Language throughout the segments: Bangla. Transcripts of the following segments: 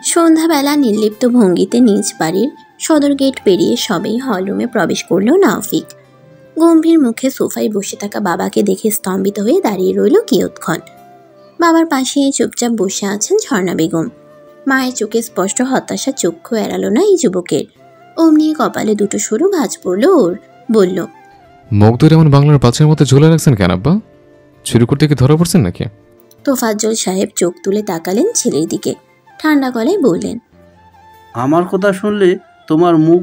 সন্ধ্যাবেলা নির্লিপ্ত ভঙ্গিতে নিজ বাড়ির সদর গেট পেরিয়ে সবেই হলরুমে প্রবেশ করল নাওফিক। গম্ভীর মুখে সোফায় বসে থাকা বাবাকে দেখে স্তম্ভিত হয়ে দাঁড়িয়ে রইল কিয়ৎক্ষণ। বাবার পাশে চুপচাপ বসে আছেন ঝর্ণা বেগম। মায়ের চোখে স্পষ্ট হতাশা চক্ষু এড়ালো না এই যুবকের। অমনি কপালে দুটো সরু ভাঁজ পড়ল ওর। বলল, মুখ ধরে এমন বাংলার বাচ্চার মতো ঝুলে রাখছেন কেন আব্বা? চুরি করতে কি ধরা পড়ছেন নাকি? তোফাজ্জল সাহেব চোখ তুলে তাকালেন ছেলের দিকে, ঠান্ডা গলায় বললেন, আমার কথা শুনলে তোমার মুখ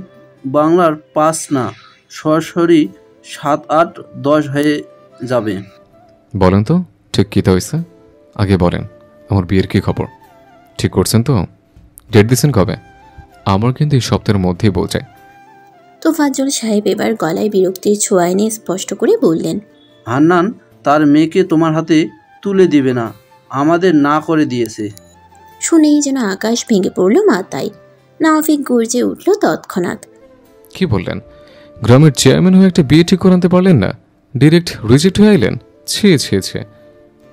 বাংলার 5 না, সরাসরি 7, 8, 10 হয়ে যাবে। বলেন তো ঠিক কী হয়েছে? আগে বলেন, আমার বিয়ের কী খবর? ঠিক করছেন তো? ডেট দিচ্ছেন কবে? আমার কিন্তু এই সপ্তাহের মধ্যেই বউ চাই। তোফাজ্জল সাহেব এবার গলায় বিরক্তির ছোঁয়া এনে স্পষ্ট করে বললেন, হান্নান তার মেয়েকে তোমার হাতে তুলে দিবে না, আমাদের না করে দিয়েছে। শুনেই যেন আকাশ ভেঙে পড়ল মাথায়। নাওফিক গর্জে উঠল তৎক্ষণাৎ, কি বললেন? গ্রামের চেয়ারম্যান হয়ে একটা বিয়ে ঠিক করে আনতে পারলেন না, ডিরেক্ট রিজেক্ট হয়ে আইলেন? ছি ছি ছি।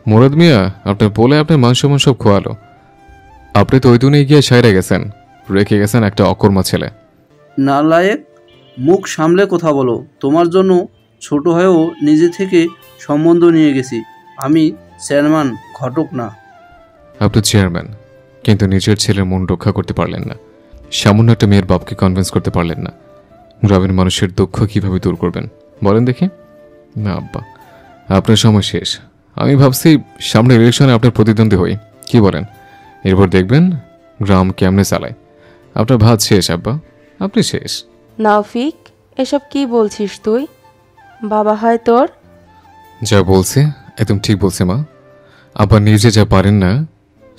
মুরাদ মিয়া আপনার বলে আপনার মান সম্মান সব খোয়ালো। আপনি তো ওই দুনে গিয়ে সাইরে গেছেন, রেখে গেছেন একটা অকর্মা ছেলে। নালায়েক, মুখ সামলে কথা বলো। তোমার জন্য ছোট হয়েও নিজে থেকে সম্বন্ধ নিয়ে গেছি। আমি চেয়ারম্যান ঘটক না। আপনি চেয়ারম্যান, কিন্তু নিজের ছেলের মন রক্ষা করতে পারলেন না। সামান্য একটা মেয়ের বাপকে কনভিন্স করতে পারলেন না। গ্রামের মানুষের দুঃখ কিভাবে দূর করবেন বলেন দেখি? না আব্বা, আপনার সময় শেষ। আমি ভাবছি সামনে ইলেকশনে আপনার প্রতিদ্বন্দ্বী হই, কি বলেন? এরপর দেখবেন গ্রাম কেমনে চালায়। আপনার ভাত শেষ আব্বা, আপনি শেষ। নাওফিক, এসব কি বলছিস তুই? বাবা হয় তোর? যা বলছে একদম ঠিক বলছে মা। আব্বা নিজে যা পারেন না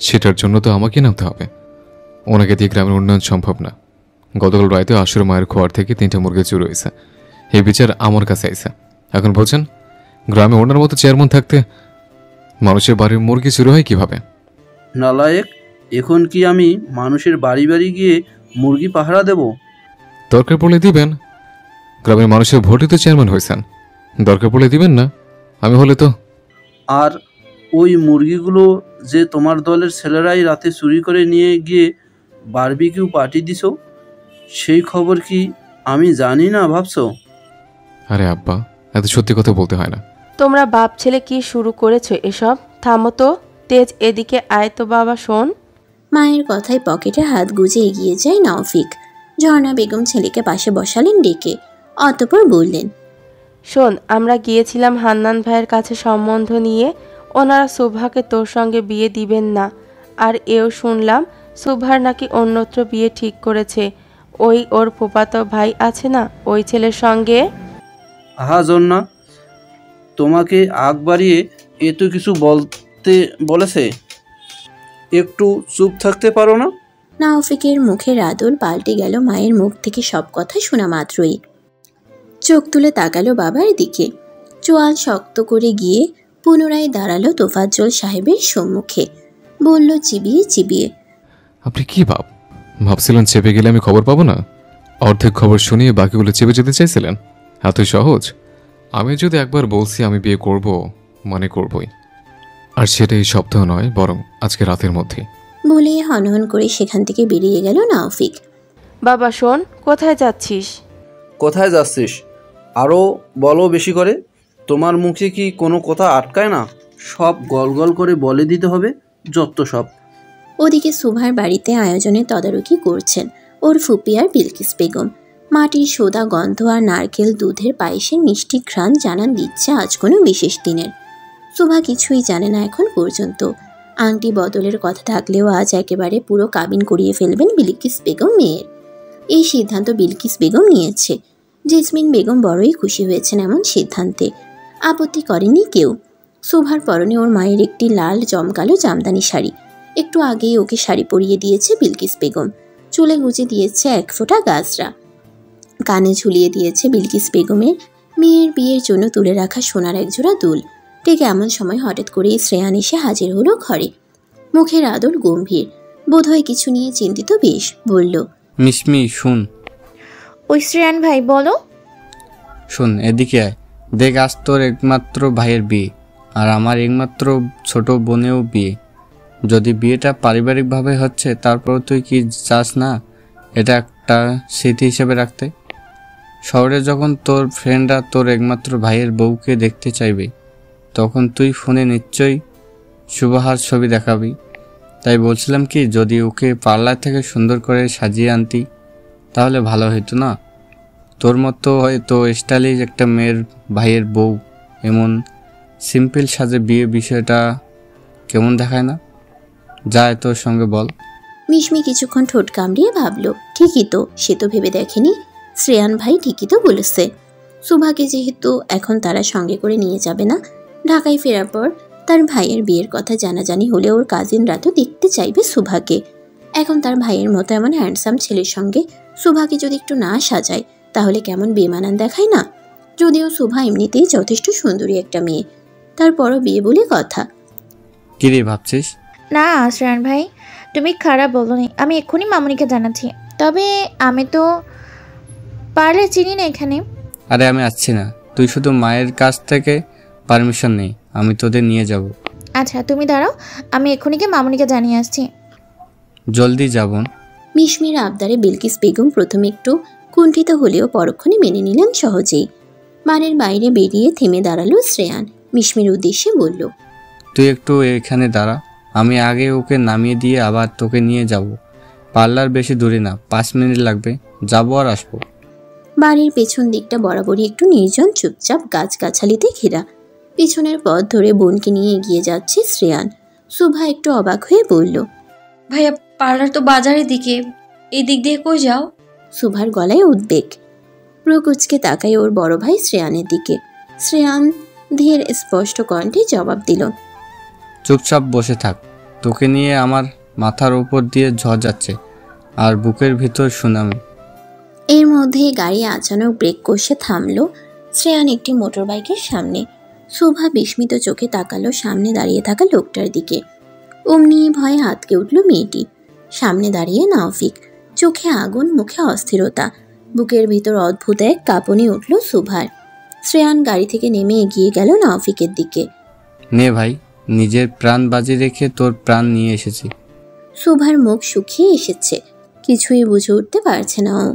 সেটার জন্য তো আমাকে নামতে হবে। ওনাকে দিয়ে গ্রামের উন্নয়ন সম্ভব না। গতকাল রাতে আশুর মায়ের খোয়ার থেকে 3টা মুরগি চুরি হয়েছে, এই বিচার আমার কাছে আইছে। এখন বলছেন গ্রামে ওনার মতো চেয়ারম্যান থাকতে মানুষের বাড়ির মুরগি চুরি হয় কিভাবে? নালায়েক, এখন কি আমি মানুষের বাড়ি বাড়ি গিয়ে মুরগি পাহারা দেব? দরকার পড়লে দিবেন। গ্রামের মানুষের ভোটে তো চেয়ারম্যান হয়েছেন, দরকার পড়লে দিবেন না? আমি হলে তো। আর ওই মুরগিগুলো যে তোমার দলের ছেলেরাই রাতে চুরি করে নিয়ে গিয়ে বারবিকিউ পার্টি দিছো, সেই খবর কি আমি জানি না ভাবছো? আরে আব্বা, এত সত্যি কথা বলতে হয় না। তোমরা বাপ ছেলে কি শুরু করেছো এসব? থামো তো। তেজ, এদিকে আয় তো বাবা, শোন। মায়ের কথায় পকেটে হাত গুজে এগিয়ে যায় নাওফিক। ঝর্ণা বেগম ছেলেকে পাশে বসালেন ডেকে, অতঃপর বললেন, শোন, আমরা গিয়েছিলাম হান্নান ভাইয়ের কাছে সম্বন্ধ নিয়ে। ওনারা সুভাকে তোর সঙ্গে বিয়ে দিবেন না। আর এও শুনলাম সুভার নাকি অন্যত্র বিয়ে ঠিক করেছে। ওই ওর ফুফাতো ভাই আছে না, ওই ছেলের সঙ্গে। আহা জন্না, তোমাকে আগ বাড়িয়ে এত কিছু বলতে বলেছে, একটু চুপ থাকতে পারো না? নাওফিকের মুখের আদর পাল্টে গেল মায়ের মুখ থেকে সব কথা শোনা মাত্রই। চোখ তুলে তাকালো বাবার দিকে, চোয়াল শক্ত করে গিয়ে পুনরায় দাঁড়ালো তোফাজ্জল সাহেবের সম্মুখে। বলল চিবিয়ে চিবিয়ে, আপনি কি ভাবছিলেন চেপে গেলে আমি খবর পাবো না? অর্ধেক খবর শুনিয়ে বাকিগুলো চেপে যেতে চাইছিলেন? এতই সহজ? আমি যদি একবার বলছি আমি বিয়ে করব, মানে করবই। আর সেটা এই সপ্তাহ নয়, বরং আজকে রাতের মধ্যে। বলে হনহন করে সেখান থেকে বেরিয়ে গেল নাওফিক। বাবা শোন, কোথায় যাচ্ছিস? কোথায় যাচ্ছিস আরও বলো বেশি করে। তোমার মুখে কি কোনো কথা আটকায় না? সব গল গল করে বলে দিতে হবে, যত সব। ওদিকে সুভার বাড়িতে আয়োজনে তদারকি করছেন ওর ফুপি আর বিলকিস বেগম। মাটির সোদা গন্ধ আর নারকেল দুধের পায়েসের মিষ্টি ঘ্রাণ জানান দিচ্ছে আজ কোনো বিশেষ দিনের। সুভা কিছুই জানে না এখন পর্যন্ত। আংটি বদলের কথা থাকলেও আজ একেবারে পুরো কাবিন করিয়ে ফেলবেন বিলকিস বেগম মেয়ের। এই সিদ্ধান্ত বিলকিস বেগম নিয়েছে। জেসমিন বেগম বড়ই খুশি হয়েছেন এমন সিদ্ধান্তে, আপত্তি করেনি কেউ। সুভার পরনে ওর মায়ের একটি লাল জমকালো জামদানি শাড়ি, একটু আগেই ওকে শাড়ি পরিয়ে দিয়েছে বিলকিস বেগম। চুলে গুজে দিয়েছে 1 ফোঁটা গাজরা, কানে ঝুলিয়ে দিয়েছে বিলকিস বেগমের মেয়ের বিয়ের জন্য তুলে রাখা সোনার একজোড়া দুল। ঠিক এমন সময় হঠাৎ করেই শ্রেয়ান এসে হাজির হলো ঘরে। মুখের আদল গম্ভীর, বোধহয় কিছু নিয়ে চিন্তিত বেশ। বলল, মিশমি শুন। ওই শ্রেয়ান ভাই বলো। শোন, এদিকে আয়। দেখ, আজ তোর একমাত্র ভাইয়ের বিয়ে, আর আমার একমাত্র ছোট বোনেও বিয়ে। যদি বিয়েটা পারিবারিকভাবে হচ্ছে তারপর তুই কি চাস না এটা একটা স্মৃতি হিসেবে রাখতে? শহরে যখন তোর ফ্রেন্ডরা তোর একমাত্র ভাইয়ের বউকে দেখতে চাইবে তখন তুই ফোনে নিশ্চয়ই শুভহার ছবি দেখাবি। তাই বলছিলাম কি, যদি ওকে পার্লার থেকে সুন্দর করে সাজিয়ে আনতি তাহলে ভালো হতো না? তোর মতো হয়তো স্টাইলিশ একটা মেয়ের ভাইয়ের বউ এমন সিম্পল সাজে বিয়ে, বিষয়টা কেমন দেখায় না? যায় তোর সঙ্গে বল। মিশমি কিছুক্ষণ ঠোঁট কামড়িয়ে ভাবল, ঠিকই তো, সে তো ভেবে দেখেনি। শ্রেয়ান ভাই ঠিকই তো বলেছে। সুভাকে যেহেতু এখন তারা সঙ্গে করে নিয়ে যাবে না, ঢাকায় ফেরার পর তার ভাইয়ের বিয়ের কথা জানাজানি হলে ওর কাজিনরা তো দেখতে চাইবে সুভাকে। এখন তার ভাইয়ের মতো এমন হ্যান্ডসাম ছেলের সঙ্গে সুভাকে যদি একটু না সাজায় তাহলে কেমন বেমানান দেখায় না? যদিও সুভা এমনিতেই যথেষ্ট সুন্দরী একটা মেয়ে, তারপরও বিয়ে বলে কথা। কি রে ভাবছিস? না শ্রেয়ান ভাই, তুমি খারাপ বলোনি। আমি এক্ষুনি মামুনিকে জানাচ্ছি। তবে আমি তো পারলে চিনি না এখানে। আরে আমি আসছি না, তুই শুধু মায়ের কাছ থেকে পারমিশন নেই, আমি তোদের নিয়ে যাব। আচ্ছা তুমি দাঁড়াও, আমি এক্ষুনি গিয়ে মামুনিকে জানিয়ে আসছি। জলদি যাবন। মিশমির আবদারে বিলকিস বেগম প্রথমে একটু কুণ্ঠিত হলেও পরক্ষণে মেনে নিলেন সহজেই। বাড়ির বাইরে বেরিয়ে থেমে দাঁড়ালো শ্রেয়ান। মিশমির উদ্দেশ্যে বলল, তুই একটু এখানে দাঁড়া, আমি আগে ওকে নামিয়ে দিয়ে আবার তোকে নিয়ে যাব। পার্লার বেশি দূরে না, 5 মিনিট লাগবে, যাবো আর আসবো। বাড়ির পেছন দিকটা বরাবরই একটু নির্জন, চুপচাপ গাছগাছালিতে ঘেরা। পিছনের পথ ধরে বোনকে নিয়ে এগিয়ে যাচ্ছে শ্রেয়ান। সুভা একটু অবাক হয়ে বলল, ভাইয়া পার্লার তো বাজারের দিকে, এই দিক দিয়ে কই যাও? সুভার গলায় উদ্বেগ। প্রকুচকে তাকায় ওর বড় ভাই শ্রেয়ানের দিকে। শ্রেয়ান ধীর স্পষ্ট কণ্ঠে জবাব দিল, চুপচাপ বসে থাক, তোকে নিয়ে আমার মাথার উপর দিয়ে ঝড় যাচ্ছে আর বুকের ভিতর সুনামি। এর মধ্যে গাড়ি আচানক ব্রেক কষে থামল শ্রেয়ান একটি মোটর বাইকের সামনে। শোভা বিস্মিত চোখে তাকালো সামনে দাঁড়িয়ে থাকা লোকটার দিকে। অমনি ভয়ে আঁতকে উঠল মেয়েটি। সামনে দাঁড়িয়ে নাওফিক, চোখে আগুন, মুখে অস্থিরতা, বুকের ভিতর অদ্ভুত এক কাঁপুনি উঠল শোভার। শ্রেয়ান গাড়ি থেকে নেমে এগিয়ে গেল নাওফিকের দিকে। নে ভাই, নিজের প্রাণ বাজি রেখে তোর প্রাণ নিয়ে এসেছি। শোভার মুখ শুকিয়ে এসেছে, কিছুই বুঝে উঠতে পারছে না ও।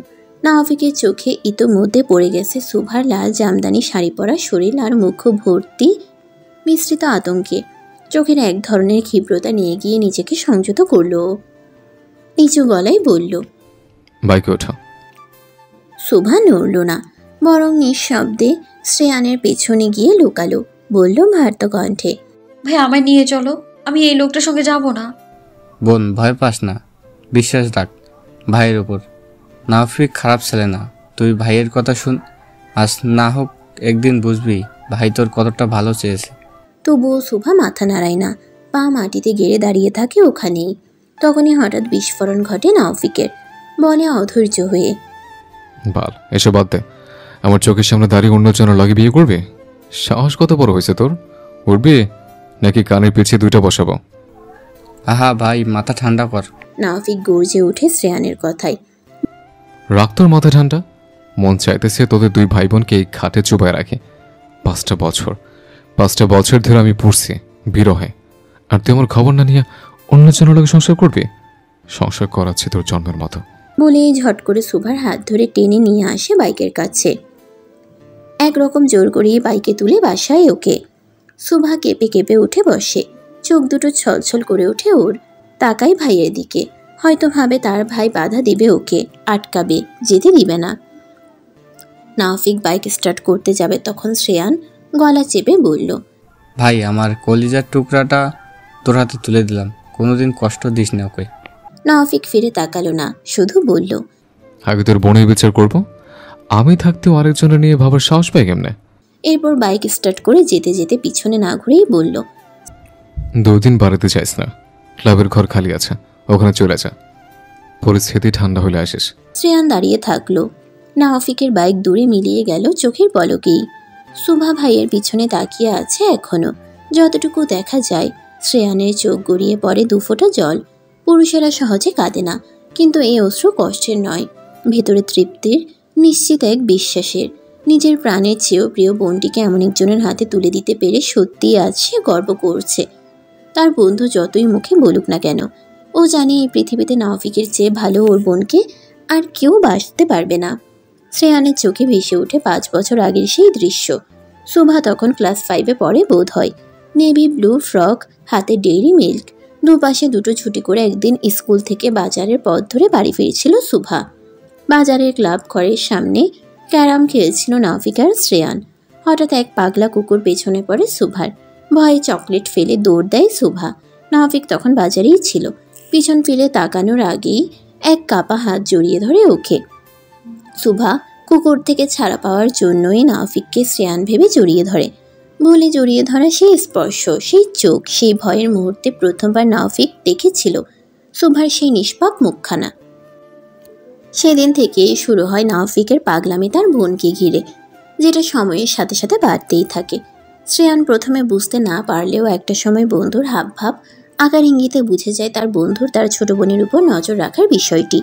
নাওফিকের চোখে ইতোমধ্যে পড়ে গেছে শোভার লাল জামদানি শাড়ি পরা শরীর আর মুখ ভর্তি মিশ্রিত আতঙ্কে। চোখের এক ধরনের ক্ষিপ্রতা নিয়ে গিয়ে নিজেকে সংযত করল। নিচু গলায় বলল, বাইকে ওঠা। শোভা নড়ল না, বরং নিঃশব্দে শ্রেয়ানের পেছনে গিয়ে লুকালো। বলল ভার্ত কণ্ঠে, ভাই আমায় নিয়ে চলো, আমি এই লোকটার সঙ্গে যাব না। বোন ভয় পাস না, বিশ্বাস রাখ ভাইয়ের ওপর। নাওফিক খারাপ ছেলে না, তুই ভাইয়ের কথা শুন, আজ না হোক একদিন বুঝবি ভাই তোর কতটা ভালো চেয়েছে। তবুও শোভা মাথা নাড়ায় না, পা মাটিতে গেড়ে দাঁড়িয়ে থাকে ওখানেই। তখনই হঠাৎ বিস্ফোরণ ঘটে নাওফিকের, বলে অধৈর্য হয়ে, বাল, এসব বাদ দে। আমার চোখের সামনে দাঁড়িয়ে অন্যজনের লগে বিয়ে করবে? সাহস কত বড় হয়েছে তোর? উঠবি নাকি কানের পিছিয়ে 2টা বসাবো? আহা ভাই, মাথা ঠান্ডা কর। নাওফিক গর্জে উঠে শ্রেয়ানের কথায়। রাখ তোর মাথা ঠান্ডা। মন চাইতেছে তোদের 2 ভাই বোনকে এই খাটে চুপায় রাখে। 5টা বছর ধরে আমি পড়ছি বিরহে, আর তুই আমার খবর না নিয়ে অন্যজনের লগে সংসার করবি? সংসার করাচ্ছে তোর জন্মের মতো। বলে ঝট করে শোভার হাত ধরে টেনে নিয়ে আসে বাইকের কাছে। একরকম জোর করিয়ে বাইকে তুলে বাসায় ওকে। শোভা কেঁপে কেঁপে উঠে বসে, চোখ দুটো ছলছল করে ওঠে ওর। তাকায় ভাইয়ের দিকে, হয়তো ভাবে তার ভাই বাধা দিবে ওকে, আটকাবে, যেতে দিবে না। নাওফিক বাইক স্টার্ট করতে যাবে তখন শ্রেয়ান গলা চেপে বলল, ভাই আমার কলিজার টুকরাটা তোর হাতে তুলে দিলাম, কোনোদিন কষ্ট দিস না ওকে। নাওফিক ফিরে তাকালো না, শুধু বলল, আগে তোর বোনের বিচার করব, আমি থাকতেও আরেকজনের নিয়ে ভাবার সাহস পাই কেমনে? এরপর বাইক স্টার্ট করে যেতে যেতে পিছনে না ঘুরেই বলল, 2 দিন বাড়িতে চাইস না, ক্লাবের ঘর খালি আছে, ওখানে চলে যা, পরিস্থিতি ঠান্ডা হলে আসিস। শ্রেয়ান দাঁড়িয়ে থাকলো। নাওফিকের বাইক দূরে মিলিয়ে গেল চোখের পলকেই। শোভা ভাইয়ের পিছনে তাকিয়ে আছে এখনো, যতটুকু দেখা যায়। শ্রেয়ানের চোখ গড়িয়ে পড়ে 2 ফোঁটা জল। পুরুষেরা সহজে কাঁদে না, কিন্তু এই অশ্রু কষ্টের নয়, ভেতরে তৃপ্তির, নিশ্চিত এক বিশ্বাসের। নিজের প্রাণের চেয়েও প্রিয় বোনটিকে এমন একজনের হাতে তুলে দিতে পেরে সত্যিই আজ সে গর্ব করছে। তার বন্ধু যতই মুখে বলুক না কেন। ও জানে এই পৃথিবীতে নাওফিকের চেয়ে ভালো ওর বোনকে আর কেউ বাসতে পারবে না। শ্রেয়ানের চোখে ভেসে ওঠে 5 বছর আগের সেই দৃশ্য। শুভা তখন ক্লাস 5-এ পড়ে বোধ হয়। নেভি ব্লু ফ্রক, হাতে ডেইরি মিল্ক, দুপাশে দুটো ছুটি করে একদিন স্কুল থেকে বাজারের পথ ধরে বাড়ি ফিরছিল শুভা। বাজারের ক্লাব ঘরের সামনে ক্যারাম খেলছিল নাওফিক আর শ্রেয়ান। হঠাৎ এক পাগলা কুকুর পেছনে পড়ে শুভার। ভয়ে চকলেট ফেলে দৌড় দেয় শুভা। নাওফিক তখন বাজারেই ছিল। পিছন ফিরে তাকানোর আগেই এক কাপা হাত জড়িয়ে ধরে ওকে। শুভা কুকুর থেকে ছাড়া পাওয়ার জন্যই নাওফিককে শ্রেয়ান ভেবে জড়িয়ে ধরে। ভুলে জড়িয়ে ধরা সেই স্পর্শ, সেই চোখ, সেই ভয়ের মুহূর্তে প্রথমবার নাওফিক দেখেছিল শুভার সেই নিষ্পাপ মুখখানা। সেদিন থেকেই শুরু হয় নাওফিকের পাগলামি তার বোনকে ঘিরে, যেটা সময়ের সাথে সাথে বাড়তেই থাকে। শ্রেয়ান প্রথমে বুঝতে না পারলেও একটা সময় বন্ধুর হাবভাব, আকার ইঙ্গিতে বুঝে যায় তার বন্ধুর তার ছোট বোনের উপর নজর রাখার বিষয়টি।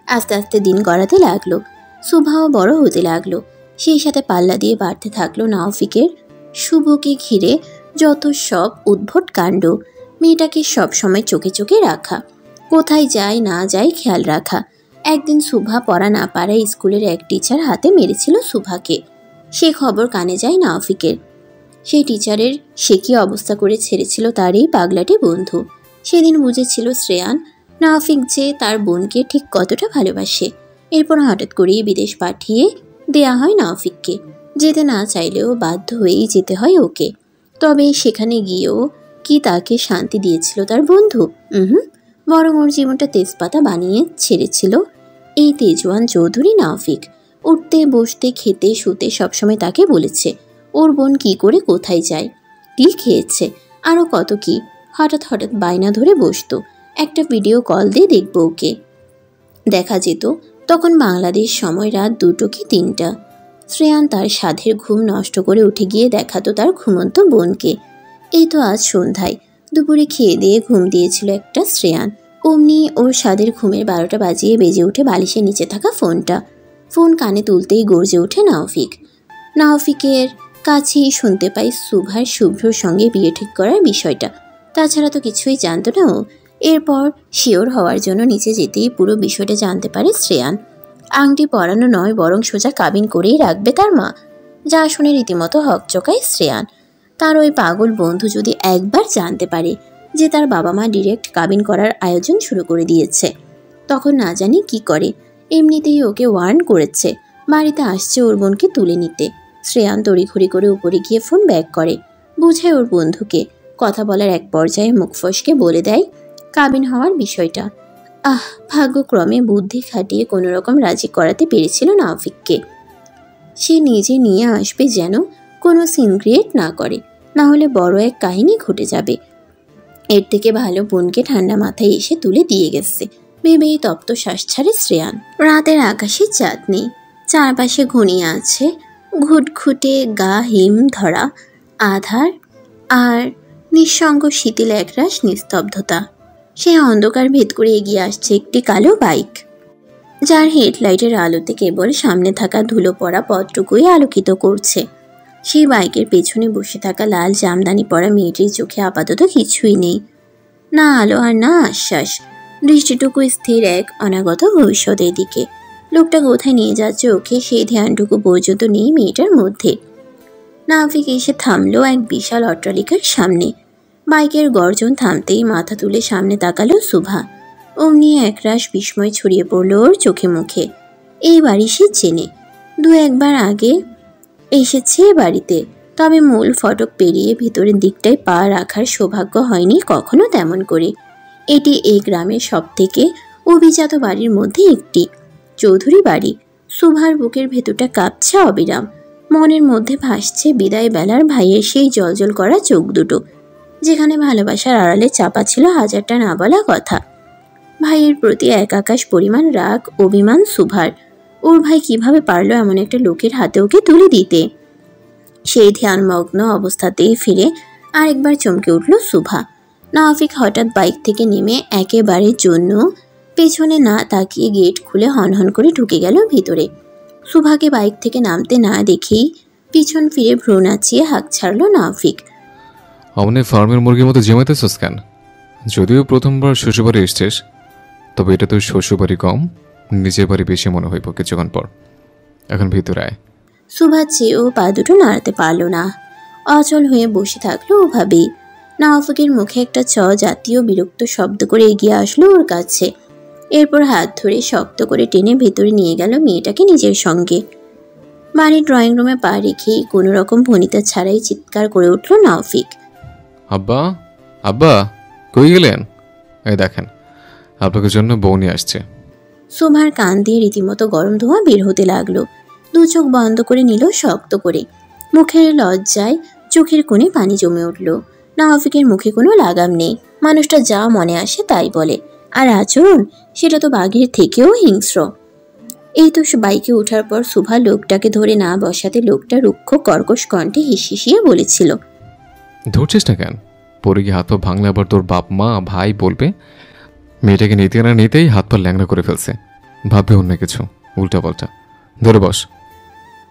আস্তে আস্তে দিন গড়াতে লাগলো, শুভাও বড় হতে লাগলো। সেই সাথে পাল্লা দিয়ে বাড়তে থাকলো নাওফিকের শুভকে ঘিরে যত সব উদ্ভট কাণ্ড। মেয়েটাকে সব সময় চোখে চোখে রাখা, কোথায় যায় না যায় খেয়াল রাখা। একদিন শুভা পড়া না পারায় স্কুলের এক টিচার হাতে মেরেছিল শুভাকে। সে খবর কানে যায় নাওফিকের। সেই টিচারের সে কি অবস্থা করে ছেড়েছিল তার এই পাগলাটি বন্ধু। সেদিন বুঝেছিল শ্রেয়ান নাওফিক যে তার বোনকে ঠিক কতটা ভালোবাসে। এরপর হঠাৎ করেই বিদেশ পাঠিয়ে দেয়া হয় নাওফিককে। যেতে না চাইলেও বাধ্য হয়েই যেতে হয় ওকে। তবে সেখানে গিয়েও কি তাকে শান্তি দিয়েছিল তার বন্ধু? বরং ওর জীবনটা তেজপাতা বানিয়ে ছেড়েছিল এই তেজওয়ান চৌধুরী নাওফিক। উঠতে বসতে খেতে শুতে সবসময় তাকে বলেছে ওর বোন কি করে কোথায় যায়, কি খেয়েছে, আরও কত কি। হঠাৎ হঠাৎ বায়না ধরে বসতো একটা ভিডিও কল দিয়ে দেখব ওকে। দেখা যেত তখন বাংলাদেশ সময় রাত 2টো কি 3টা। শ্রেয়ান তার সাধের ঘুম নষ্ট করে উঠে গিয়ে দেখাতো তার ঘুমন্ত বোনকে। এই তো আজ সন্ধ্যায় দুপুরে খেয়ে দিয়ে ঘুম দিয়েছিল একটা শ্রেয়ান। অমনি ওর সাধের ঘুমের 12টা বাজিয়ে বেজে উঠে বালিশের নিচে থাকা ফোনটা। ফোন কানে তুলতেই গর্জে ওঠে নাওফিক। নাওফিকের কাছেই শুনতে পাই শুভার শুভ্রর সঙ্গে বিয়ে ঠিক করার বিষয়টা। তাছাড়া তো কিছুই জানতো না ও। এরপর শিওর হওয়ার জন্য নিচে যেতেই পুরো বিষয়টা জানতে পারে শ্রেয়ান। আংটি পরানো নয়, বরং সোজা কাবিন করেই রাখবে তার মা। যা শুনে রীতিমতো হকচকায় শ্রেয়ান। তার ওই পাগল বন্ধু যদি একবার জানতে পারে যে তার বাবা মা ডিরেক্ট কাবিন করার আয়োজন শুরু করে দিয়েছে, তখন না জানি কি করে। এমনিতেই ওকে ওয়ার্ন করেছে বাড়িতে আসছে ওর বোনকে তুলে নিতে। শ্রেয়ান তড়িঘড়ি করে উপরে গিয়ে ফোন ব্যাক করে, বুঝায় ওর বন্ধুকে। কথা বলার এক পর্যায়ে মুখ ফসকে বলে দেয় কাবিন হওয়ার বিষয়টা। ভাগ্যক্রমে বুদ্ধি খাটিয়ে কোনো রকম রাজি করাতে পেরেছিল নাওফিককে। সে নিজে নিয়ে আসবে যেন কোনো সিন ক্রিয়েট না করে, না হলে বড় এক কাহিনী ঘটে যাবে। এর থেকে ভালো বোনকে ঠান্ডা মাথায় এসে তুলে দিয়ে গেছে ভেবেই তপ্ত শ্বাস ছাড়ে শ্রেয়ান। রাতের আকাশে চাঁদ নেই, চারপাশে ঘনিয়ে আছে ঘুটঘুটে গা হিম ধরা আধার আর নিঃসঙ্গ শিথিল একরাশ নিস্তব্ধতা। সে অন্ধকার ভেদ করে এগিয়ে আসছে একটি কালো বাইক, যার হেডলাইটের আলোতে কেবল সামনে থাকা ধুলো পড়া পথটুকুই আলোকিত করছে। সেই বাইকের পেছনে বসে থাকা লাল জামদানি পরা মেয়েটির চোখে আপাতত কিছুই নেই, না আলো আর না আশ্বাস। দৃষ্টিটুকু স্থির এক অনাগত ভবিষ্যতের দিকে। লোকটা কোথায় নিয়ে যাচ্ছে ওকে সেই ধ্যানটুকু পর্যন্ত নেই মেয়েটার মধ্যে। নাওফিক এসে থামলো এক বিশাল অট্টালিকার সামনে। বাইকের গর্জন থামতেই মাথা তুলে সামনে তাকালো শুভা। অমনি একরাশ বিস্ময় ছড়িয়ে পড়ল ওর চোখে মুখে। এই বাড়ি সে চেনে, 2-1বার আগে এসেছে বাড়িতে, তবে মূল ফটক পেরিয়ে ভিতরের দিকটায় পা রাখার সৌভাগ্য হয়নি কখনো তেমন করে। এটি এই গ্রামের সবথেকে অভিজাত বাড়ির মধ্যে একটি, চৌধুরী বাড়ি। শুভার বুকের ভেতরটা কাঁপছে অবিরাম। মনের মধ্যে ভাসছে বিদায় বেলার ভাইয়ের সেই জলজল করা চোখ দুটো, যেখানে ভালোবাসার আড়ালে চাপা ছিল হাজারটা না বলা কথা। ভাইয়ের প্রতি এক আকাশ পরিমাণ রাগ অভিমান শুভার। ওর ভাই কিভাবে পারলো এমন একটা লোকের হাতে ওকে তুলে দিতে? সেই ধ্যানমগ্ন অবস্থাতেই ফিরে আরেকবার চমকে উঠল শুভা। নাওফিক হঠাৎ বাইক থেকে নেমে একেবারের জন্য পেছনে না তাকিয়ে গেট খুলে হনহন করে ঢুকে গেল ভিতরে। শুভাকে বাইক থেকে নামতে না দেখেই পিছন ফিরে ভ্রু নাচিয়ে হাঁক ছাড়ল নাওফিক। অমনি ফার্মের মুরগির মতো জমাইতেছস কেন? যদিও প্রথমবার শ্বশুরবাড়ি এসছিস, তবে এটা তোর শ্বশুরবাড়ি কম, নিজের বাড়ি বেশি মনে হইব কিছুক্ষণ পর। এখন ভিতরে আয়। সুভা চেয়েও পা দুটো নাড়াতে পারল না, অচল হয়ে বসে থাকলো ওভাবেই। নাওফিকের মুখে একটা চ জাতীয় বিরক্ত শব্দ করে এগিয়ে আসলো ওর কাছে। এরপর হাত ধরে শক্ত করে টেনে ভেতরে নিয়ে গেল মেয়েটাকে নিজের সঙ্গে। বাড়ির ড্রয়িং রুমে পা রেখেই কোনো রকম ভনিতা ছাড়াই চিৎকার করে উঠল নাওফিক। আব্বা, আব্বা, কই গেলেন? এই দেখেন, আপনাকে জন্য বউ নিয়ে আসছে। সুভার কান দিয়ে রীতিমতো গরম ধোঁয়া বের হতে লাগলো। দু চোখ বন্ধ করে নিল শক্ত করে। মুখের লজ্জায় চোখের কোণে পানি জমে উঠল। নাওফিকের মুখে কোনো লাগাম নেই, মানুষটা যা মনে আসে তাই বলে, আর আচরণ সেটা তো বাঘের থেকেও হিংস্র। এই তো বাইকে ওঠার পর সুভা লোকটাকে ধরে না বসাতে লোকটা রুক্ষ কর্কশ কণ্ঠে হিসিয়ে বলেছিল, ধরছিস না কেন? পরে গিয়ে হাত পা ভাঙলে আবার তোর বাপ মা ভাই বলবে মেয়েটাকে নিতে না নিতেই হাত পা ল্যাংড়া করে ফেলছে, ভাববে অন্য কিছু উল্টা পাল্টা। ধরে বস।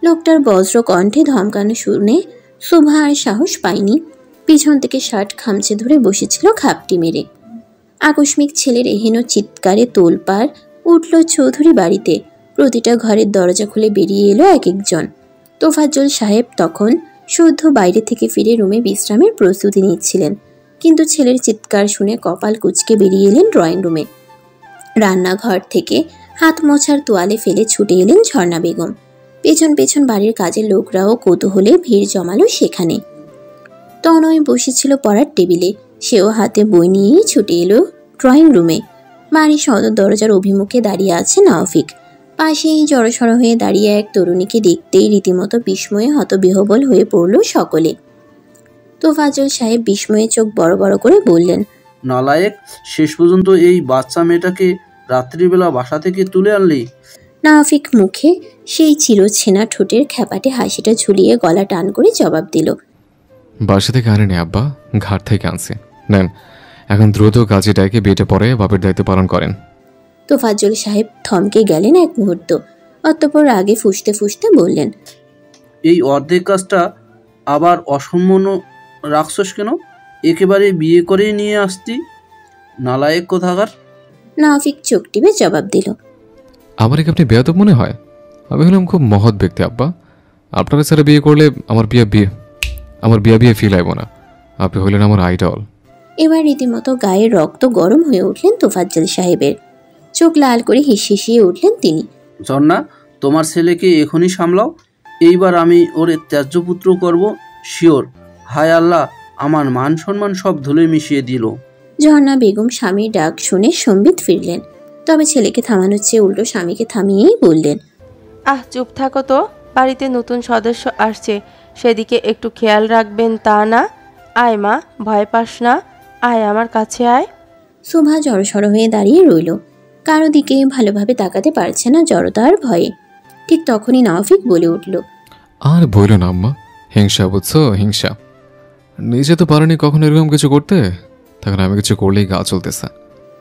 লোকটার বজ্র কণ্ঠে ধমকানো শুনে সুভা আর সাহস পায়নি। পিছন থেকে শার্ট খামচে ধরে বসেছিল খাপটি মেরে। আকস্মিক ছেলের এহেন চিৎকারে তোলপাড় উঠল চৌধুরী বাড়িতে। প্রতিটা ঘরের দরজা খুলে বেরিয়ে এলো এক একজন। তোফাজ্জল সাহেব তখন শুদ্ধ বাইরে থেকে ফিরে রুমে বিশ্রামের প্রস্তুতি নিচ্ছিলেন, কিন্তু ছেলের চিৎকার শুনে কপাল কুঁচকে বেরিয়ে এলেন ড্রয়িং রুমে। রান্নাঘর থেকে হাত মোছার তোয়ালে ফেলে ছুটে এলেন ঝর্ণা বেগম। পেছন পেছন বাড়ির কাজের লোকরাও কৌতূহলে ভিড় জমালো সেখানে। তনয় বসেছিল পড়ার টেবিলে, সেও হাতে বই নিয়েই ছুটে এলো ড্রয়িং রুমে। বাড়ির সদর দরজার অভিমুখে দাঁড়িয়ে আছে নাওফিক। পাশেই জড়সড় হয়ে দাঁড়িয়ে এক তরুণীকে দেখতেই রীতিমতো বিস্ময়ে হতবিহ্বল হয়ে পড়ল সকলে। তোফাজ্জল সাহেব বিস্ময়ে চোখ বড় বড় করে বললেন, নালায়েক, শেষ পর্যন্ত এই বাচ্চা মেয়েটাকে রাত্রিবেলা বাসা থেকে তুলে আনলি? নাওফিক মুখে সেই চিরছেনা ঠোঁটের খ্যাপাটে হাসিটা ঝুলিয়ে গলা টান করে জবাব দিল, বাসা থেকে আনেনি আব্বা, ঘাট থেকে আনছে। নেন, এখন দ্রুত কাজে ডাইকে বিয়েটা পরে বাপের দায়িত্ব পালন করেন। তোফাজ্জল সাহেব থমকে গেলেন এক মুহূর্ত, অতঃপর আগে ফুঁসতে ফুঁসতে বললেন, এই অর্ধেক কাজটা আবার অসম্পূর্ণ রাখছস কেন? একেবারে বিয়ে করেই নিয়ে আসতি, নালায়েক কোথাকার। নাওফিক চোখ টিপে জবাব দিল, আমার কি আপনি বেয়াদব মনে হয়? আমি হলাম খুব মহৎ ব্যক্তি আব্বা, আপনারা ছাড়া বিয়ে করলে আমার বিয়ে ফিল আইব না। আপনি হইলেন আমার আইডল। এবার রীতিমতো গায়ের রক্ত গরম হয়ে উঠলেন তোফাজ্জল সাহেবের। চোখ লাল করে হিসিয়ে উঠলেন তিনি। ঝর্ণা, তোমার ছেলেকে এখনই সামলাও, এইবার আমি ওরে ত্যায্যপুত্র করব শিওর। হায় আল্লাহ, আমার মান সম্মান সব ধুলে মিশিয়ে দিল। ঝর্ণা বেগম স্বামীর ডাক শুনে সম্বিত ফিরলেন, তবে ছেলেকে থামানোর চেয়ে উল্টো স্বামীকে থামিয়েই বললেন, চুপ থাকো তো, বাড়িতে নতুন সদস্য আসছে, সেদিকে একটু খেয়াল রাখবেন তা না? আয় মা, ভয় পাস না, আয় আমার কাছে আয়। সুভা জড়সড় হয়ে দাঁড়িয়ে রইল, কারো দিকে ভালোভাবে তাকাতে পারছে না জড়তার ভয়ে। ঠিক তখনই নাওফিক বলে উঠল, আর বইল না আম্মা, হিংসা বুঝছো, হিংসা। নিজে তো পারেনি কখনো এরকম কিছু করতে, তখন আমি কিছু করলেই গা চলতেছে।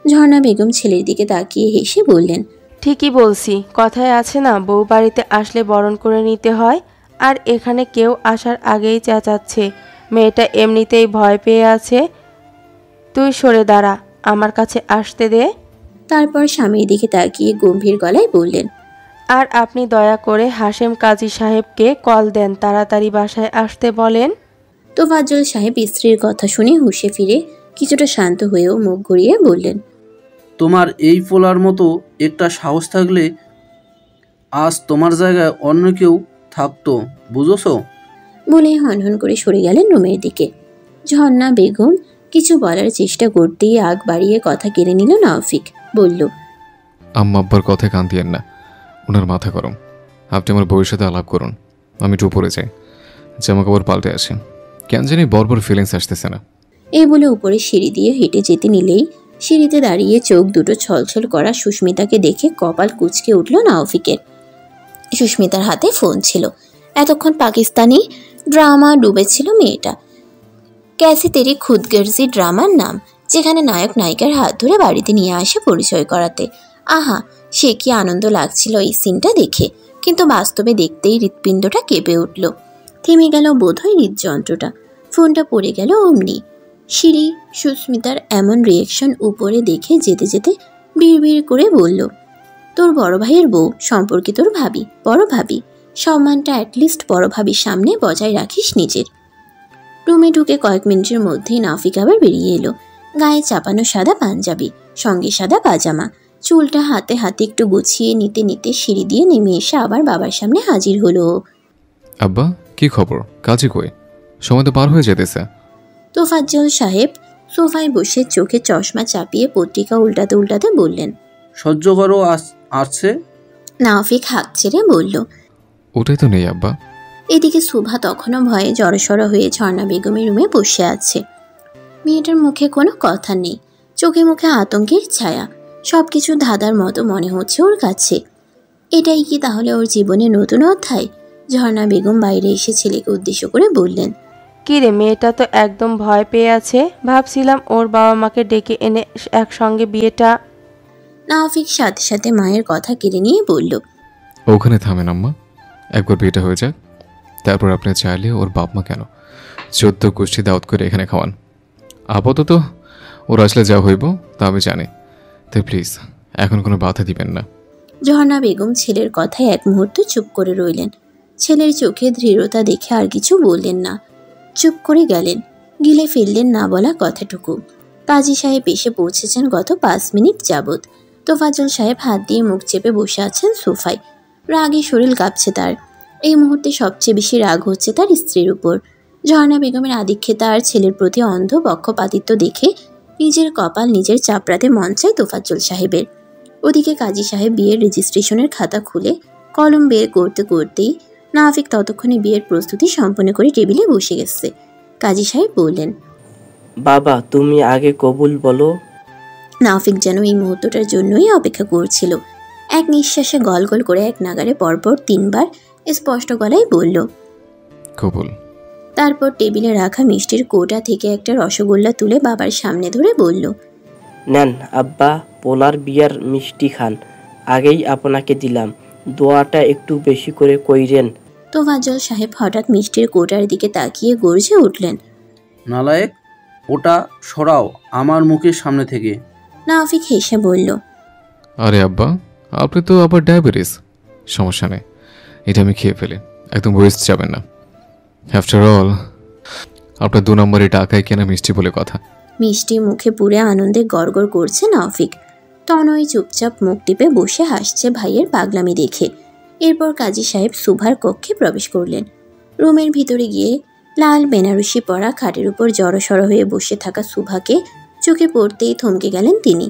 ঝর্ণা বেগম ছেলের দিকে তাকিয়ে হেসে বললেন, ঠিকই বলছি, কথায় আছে না, বউ বাড়িতে আসলে বরণ করে নিতে হয়, আর এখানে কেউ আসার আগেই চেঁচাচ্ছে। মেয়েটা এমনিতেই ভয় পেয়ে আছে, তুই সরে দাঁড়া, আমার কাছে আসতে দে। তারপর স্বামীর দিকে তাকিয়ে গম্ভীর গলায় বললেন, আর আপনি দয়া করে হাশেম কাজী সাহেবকে কল দেন, তাড়াতাড়ি বাসায় আসতে বলেন। তোফাজ্জল সাহেব স্ত্রীর কথা শুনে হুঁশে ফিরে কিছুটা শান্ত হয়েও মুখ ঘুরিয়ে বললেন, তোমার এই পোলার মতো একটা সাহস থাকলে আজ তোমার জায়গায় অন্য কেউ থাকতো, বুঝেছো? বলে হনহন করে সরে গেলেন রুমের দিকে। ঝর্ণা বেগম কিছু বলার চেষ্টা করতেই আগ বাড়িয়ে কথা কেড়ে নিল নাওফিক। বলল, আম্মা আব্বার কথায় কান দিয়েন না, ওনার মাথা গরম। আপনি আমার বউয়ের সাথে আলাপ করুন, আমি একটু উপরে যাই, জামা কাপড় পাল্টে আসি, কেন জানি বরবর ফিলিংস আসতেছে না। এই বলে উপরে সিঁড়ি দিয়ে হেঁটে যেতে নিলেই সিঁড়িতে দাঁড়িয়ে চোখ দুটো ছলছল করা সুস্মিতাকে দেখে কপাল কুঁচকে উঠল নাওফিকের। সুস্মিতার হাতে ফোন ছিল। এতক্ষণ পাকিস্তানি ড্রামা ডুবেছিল মেয়েটা। ক্যাসি তেরি খুদগর্জি ড্রামার নাম, যেখানে নায়ক নায়িকার হাত ধরে বাড়িতে নিয়ে আসে পরিচয় করাতে। আহা, সে কি আনন্দ লাগছিল এই সিনটা দেখে, কিন্তু বাস্তবে দেখতেই হৃৎপিণ্ডটা কেঁপে উঠল। থেমে গেল বোধহয় হৃদযন্ত্রটা। ফোনটা পড়ে গেল অমনি। সিঁড়ি সুস্মিতার এমন রিয়েকশন উপরে দেখে যেতে যেতে বিড়বিড় করে বলল, তোর বড় ভাইয়ের বউ সম্পর্কে তোর ভাবি, বড় ভাবি, সম্মানটা অ্যাটলিস্ট বড় ভাবির সামনে বজায় রাখিস নিজের। রুমে ঢুকে কয়েক মিনিটের মধ্যেই নাফিক আবার বেরিয়ে এলো। গায়ে চাপানো সাদা পাঞ্জাবি, সঙ্গে সাদা পাজামা, চুলটা হাতে হাতে একটু গুছিয়ে নিতে নিতে সিঁড়ি দিয়ে নেমে এসে আবার বাবার সামনে হাজির হলো। আব্বা, কি খবর? কাজে কই? সময় তো পার হয়ে যেতেছে। তোফাজ্জল সাহেব সোফায় বসে চোখে চশমা চাপিয়ে পত্রিকা উল্টাতে উল্টাতে বললেন, সহ্য করো, আসছে। নাফিক হাঁক ছেড়ে বলল, ওটাই তো নেই আব্বা। এদিকে সুভা তখনও ভয়ে জড়সড় হয়ে ঝর্ণা বেগমের রুমে বসে আছে। মেয়েটার মুখে কোনো কথা নেই, চোখে মুখে আতঙ্কের ছায়া, সবকিছু ধাঁধার মতো মনে হচ্ছে ওর কাছে। এটাই কি তাহলে ওর জীবনে নতুন অধ্যায়? ঝর্ণা বেগম বাইরে এসে ছেলেকে উদ্দেশ্য করে বললেন, কিরে, মেয়েটা তো একদম ভয় পেয়ে আছে। ভাবছিলাম ওর বাবা মাকে ডেকে এনে একসঙ্গে বিয়েটা। নাফিক সাথে সাথে মায়ের কথা কেড়ে নিয়ে বলল, ওখানে থামেন আম্মা, একবার বিয়েটা হয়ে যাক, তারপর আপনি চাইলে ওর বাপ মা কেন 14 গোষ্ঠী দাওয়াত করে এখানে খাওয়ান। আপাতত ওর আসলে যা হইব তা আমি জানি, তাই প্লিজ এখন কোনো বাধা দিবেন না। ঝর্ণা বেগম ছেলের কথায় এক মুহূর্ত চুপ করে রইলেন। ছেলের চোখে দৃঢ়তা দেখে আর কিছু বললেন না, চুপ করে গেলেন। গিলে ফেললেন না বলা কথাটুকু। কাজী সাহেব এসে পৌঁছেছেন গত 5 মিনিট যাবৎ। তোফাজ্জল সাহেব হাত দিয়ে মুখ চেপে বসে আছেন সোফায়। রাগে শরীর কাঁপছে তার। এই মুহূর্তে সবচেয়ে বেশি রাগ হচ্ছে তার স্ত্রীর উপর। ঝর্ণা বেগমের আধিক্যতা আর ছেলের প্রতি অন্ধ পক্ষপাতিত্ব দেখে নিজের কপাল নিজের চাপড়াতে মন চায় তোফাজ্জল সাহেবের। ওদিকে কাজী সাহেব বিয়ের রেজিস্ট্রেশনের খাতা খুলে কলম বের করতে করতেই নাফিক ততক্ষণে বিয়ের প্রস্তুতি সম্পন্ন করে টেবিলে বসে গেছে। কাজী সাহেব বললেন, বাবা তুমি আগে কবুল বলো। নাফিক যেন এই মুহূর্তটার জন্যই অপেক্ষা করছিল। এক নিঃশ্বাসে গল গল করে এক নাগারে পরপর 3 বার স্পষ্ট গলায় বলল, কবুল। তারপর টেবিলে রাখা মিষ্টির কৌটা থেকে একটা রসগোল্লা তুলে বাবার সামনে ধরে বলল, নেন আব্বা, পোলার বিয়ার মিষ্টি খান, আগেই আপনাকে দিলাম, দোয়াটা একটু বেশি করে কইরেন। তোফাজ্জল সাহেব হঠাৎ মিষ্টির কৌটার দিকে তাকিয়ে গর্জে উঠলেন, নালায়েক, ওটা সরাও আমার মুখের সামনে থেকে। নাফিক হেসে বলল, আরে আব্বা, আপনি তো আবার ডায়াবেটিস, সমস্যা নেই, এটা আমি খেয়ে ফেলি, একদম ওয়েস্ট যাবেন না। আফটার অল আপনার 2 নম্বরে টাকায় কেনা মিষ্টি বলে কথা। মিষ্টি মুখে পুরে আনন্দে গড়গড় করছে নাফিক। তনয় চুপচাপ মুখ টিপে বসে হাসছে ভাইয়ের পাগলামি দেখে। এরপর কাজী সাহেব সুভার কক্ষে প্রবেশ করলেন। রুমের ভিতরে গিয়ে লাল বেনারসি পরা খাটের উপর জড়সড় হয়ে বসে থাকা সুভাকে চোখে পড়তেই থমকে গেলেন তিনি।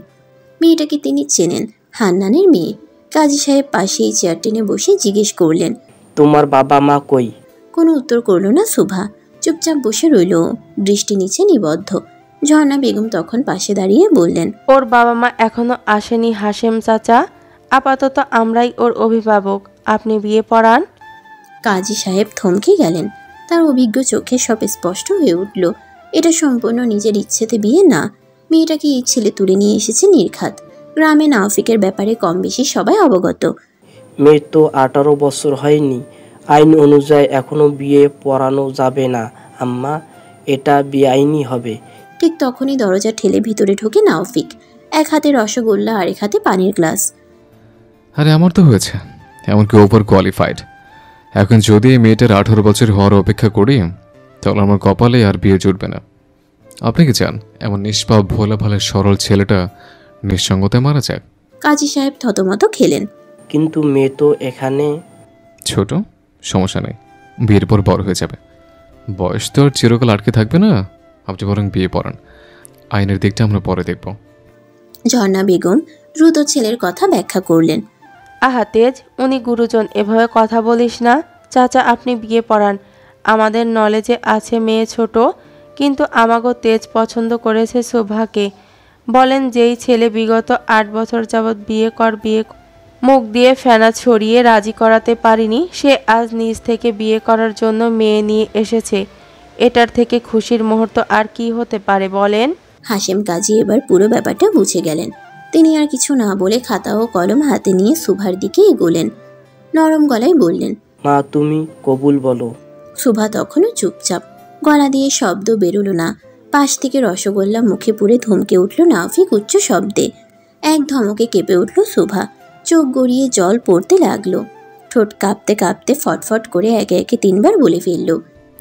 মেয়েটাকে তিনি চেনেন, হান্নানের মেয়ে। কাজী সাহেব পাশেই চেয়ার টেনে বসে জিজ্ঞেস করলেন, তোমার বাবা মা কই? কোনো উত্তর করল না সুভা, চুপচাপ বসে রইল, দৃষ্টি নিচে নিবদ্ধ। ঝর্ণা বেগম তখন পাশে দাঁড়িয়ে বললেন, ওর বাবা মা এখনো আসেনি হাশেম চাচা, আপাতত আমরাই ওর অভিভাবক, আপনি বিয়ে পড়ান। কাজী সাহেব থমকে গেলেন। তার অভিজ্ঞ চোখে সব স্পষ্ট হয়ে উঠল। এটা সম্পূর্ণ নিজের ইচ্ছেতে বিয়ে না, মেয়েটাকে এই ছেলে তুলে নিয়ে এসেছে নির্ঘাত। গ্রামে নাফিকের ব্যাপারে কম বেশি সবাই অবগত। মেয়ের তো 18 বছর হয়নি, আইন অনুযায়ী এখনো বিয়ে পড়ানো যাবে না আম্মা, এটা বেআইনি হবে। ঠিক তখনই দরজা ঠেলে ভিতরে ঢোকে নাফিক, এক হাতে রসগোল্লা আর এক হাতে পানির গ্লাস। আরে আমার তো হয়েছে, এমনকি ওভার কোয়ালিফাইড। এখন যদি এই মেয়েটার 18 বছর হওয়ার অপেক্ষা করি, তাহলে আমার কপালে আর বিয়ে জুটবে না। আপনি কি চান এমন নিষ্পাপ ভোলা ভালো সরল ছেলেটা নিঃসঙ্গতায় মারা যাক? কাজী সাহেব থতমত খেলেন। কিন্তু মেয়ে তো এখানে ছোট, সমস্যা নেই, বিয়ের পর বড় হয়ে যাবে, বয়স তো আর চিরকাল আটকে থাকবে না। আপনি বরং বিয়ে পড়ান, আইনের দিকটা আমরা পরে দেখব। ঝর্ণা বেগম দ্রুত ছেলের কথা ব্যাখ্যা করলেন। আহা তেজ, উনি গুরুজন, এভাবে কথা বলিস না। চাচা আপনি বিয়ে পড়ান, আমাদের নলেজে আছে মেয়ে ছোট, কিন্তু আমাগো তেজ পছন্দ করেছে শোভাকে। বলেন যেই ছেলে বিগত 8 বছর যাবৎ বিয়ে কর মুখ দিয়ে ফেনা ছড়িয়ে রাজি করাতে পারিনি, সে আজ নিজ থেকে বিয়ে করার জন্য মেয়ে নিয়ে এসেছে। এটার থেকে খুশির মুহূর্ত আর কি হতে পারে বলেন? হাশেম কাজী এবার পুরো ব্যাপারটা বুঝে গেলেন। তিনি আর কিছু না বলে খাতা ও কলম হাতে নিয়ে সুভার দিকে এগোলেন। নরম গলায় বললেন, মা তুমি কবুল বলো। সুভা তখনও চুপচাপ। গলা দিয়ে শব্দ বেরোলো না। পাশ থেকে রসগোল্লা মুখে পুরে ধমকে উঠল নাফিক উচ্চ শব্দে। এক ধমকে কেঁপে উঠল শোভা, চোখ গড়িয়ে জল পড়তে লাগলো। ঠোঁট কাঁপতে কাঁপতে ফটফট করে একে একে 3 বার বলে ফেলল,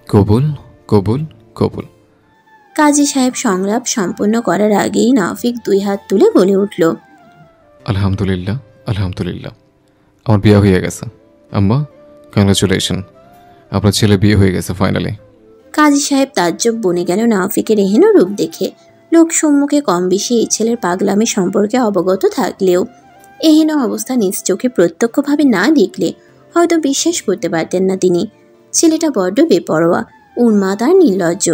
কবুল কবুল কবুল। কাজী সাহেব সংলাপ সম্পন্ন করার আগেই নাফিক 2 হাত তুলে বলে উঠল, আলহামদুলিল্লাহ আলহামদুলিল্লাহ, আমার বিয়ে হয়ে গেছে। আম্মা, কংগ্রাচুলেশন, আপনার ছেলে বিয়ে হয়ে গেছে ফাইনালি। কাজী সাহেব তাজ্জব বনে গেল নাফিকের এহেন রূপ দেখে। লোক সম্মুখে কম বেশি এই ছেলের পাগলামি সম্পর্কে অবগত থাকলেও এহেন অবস্থা নিজ চোখে প্রত্যক্ষভাবে না দেখলে হয়তো বিশ্বাস করতে পারতেন না তিনি। ছেলেটা বড্ড বেপরোয়া, উন্মাদ আর নির্লজ্জ,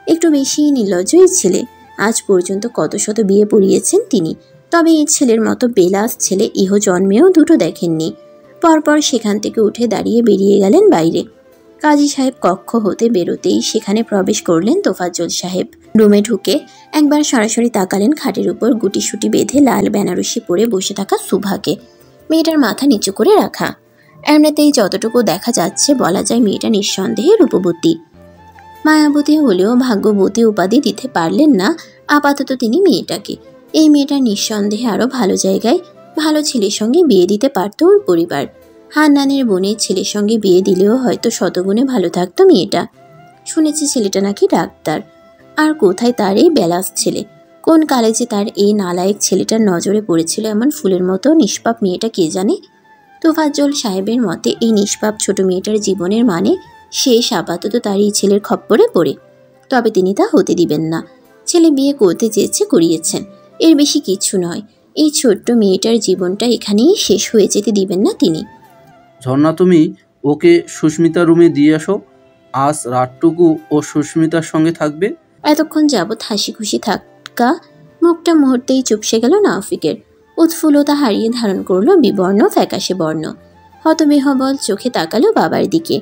একটু বেশি নির্লজ্জ এই ছেলে। আজ পর্যন্ত কত শত বিয়ে পড়িয়েছেন তিনি, তবে এই ছেলের মতো বেলাস ছেলে ইহ জন্মেও দুটো দেখেননি। পরপর সেখান থেকে উঠে দাঁড়িয়ে বেরিয়ে গেলেন বাইরে। কাজী সাহেব কক্ষ হতে বেরোতেই সেখানে প্রবেশ করলেন তোফাজ্জল সাহেব। রুমে ঢুকে একবার সরাসরি তাকালেন খাটের উপর গুটিসুটি বেঁধে লাল বেনারসি পরে বসে থাকা সুভাকে। মেয়েটার মাথা নিচু করে রাখা, এমনিতেই যতটুকু দেখা যাচ্ছে বলা যায় মেয়েটা নিঃসন্দেহে রূপবতী। মায়াবতী হলেও ভাগ্যবতী উপাধি দিতে পারলেন না আপাতত তিনি মেয়েটাকে। এই মেয়েটা নিঃসন্দেহে আরও ভালো জায়গায় ভালো ছেলের সঙ্গে বিয়ে দিতে পারত ওর পরিবার। হান্নানের বোনের ছেলের সঙ্গে বিয়ে দিলেও হয়তো শতগুণে ভালো থাকতো মেয়েটা। শুনেছি ছেলেটা নাকি ডাক্তার। আর কোথায় তার এই বেলাস ছেলে? কোন কালে যে তার এই নালায়েক ছেলেটার নজরে পড়েছিল এমন ফুলের মতো নিষ্পাপ মেয়েটা কে জানে। তোফাজ্জল সাহেবের মতে এই নিষ্পাপ ছোট মেয়েটার জীবনের মানে শেষ আপাতত তার এই ছেলের খপ্পরে পড়ে। তবে তিনি তা হতে দিবেন না। ছেলে বিয়ে করতে চেয়েছে, করিয়েছেন, এর বেশি কিছু নয়। এই ছোট্ট মেয়েটার জীবনটা এখানেই শেষ হয়ে যেতে দিবেন না তিনি। ঝর্ণা, তুমি ওকে সুস্মিতা রুমে দিয়ে আসো। আজ রাতটুকু ও সুস্মিতার সঙ্গে থাকবে। এতক্ষণ যাবৎ হাসি খুশি থাকা মুখটা মুহূর্তেই চুপসে গেল নাফিকের। উৎফুল্লতা হারিয়ে ধারণ করলো বিবর্ণ ফ্যাকাশে বর্ণ। হতবিহবল চোখে তাকালো বাবার দিকে।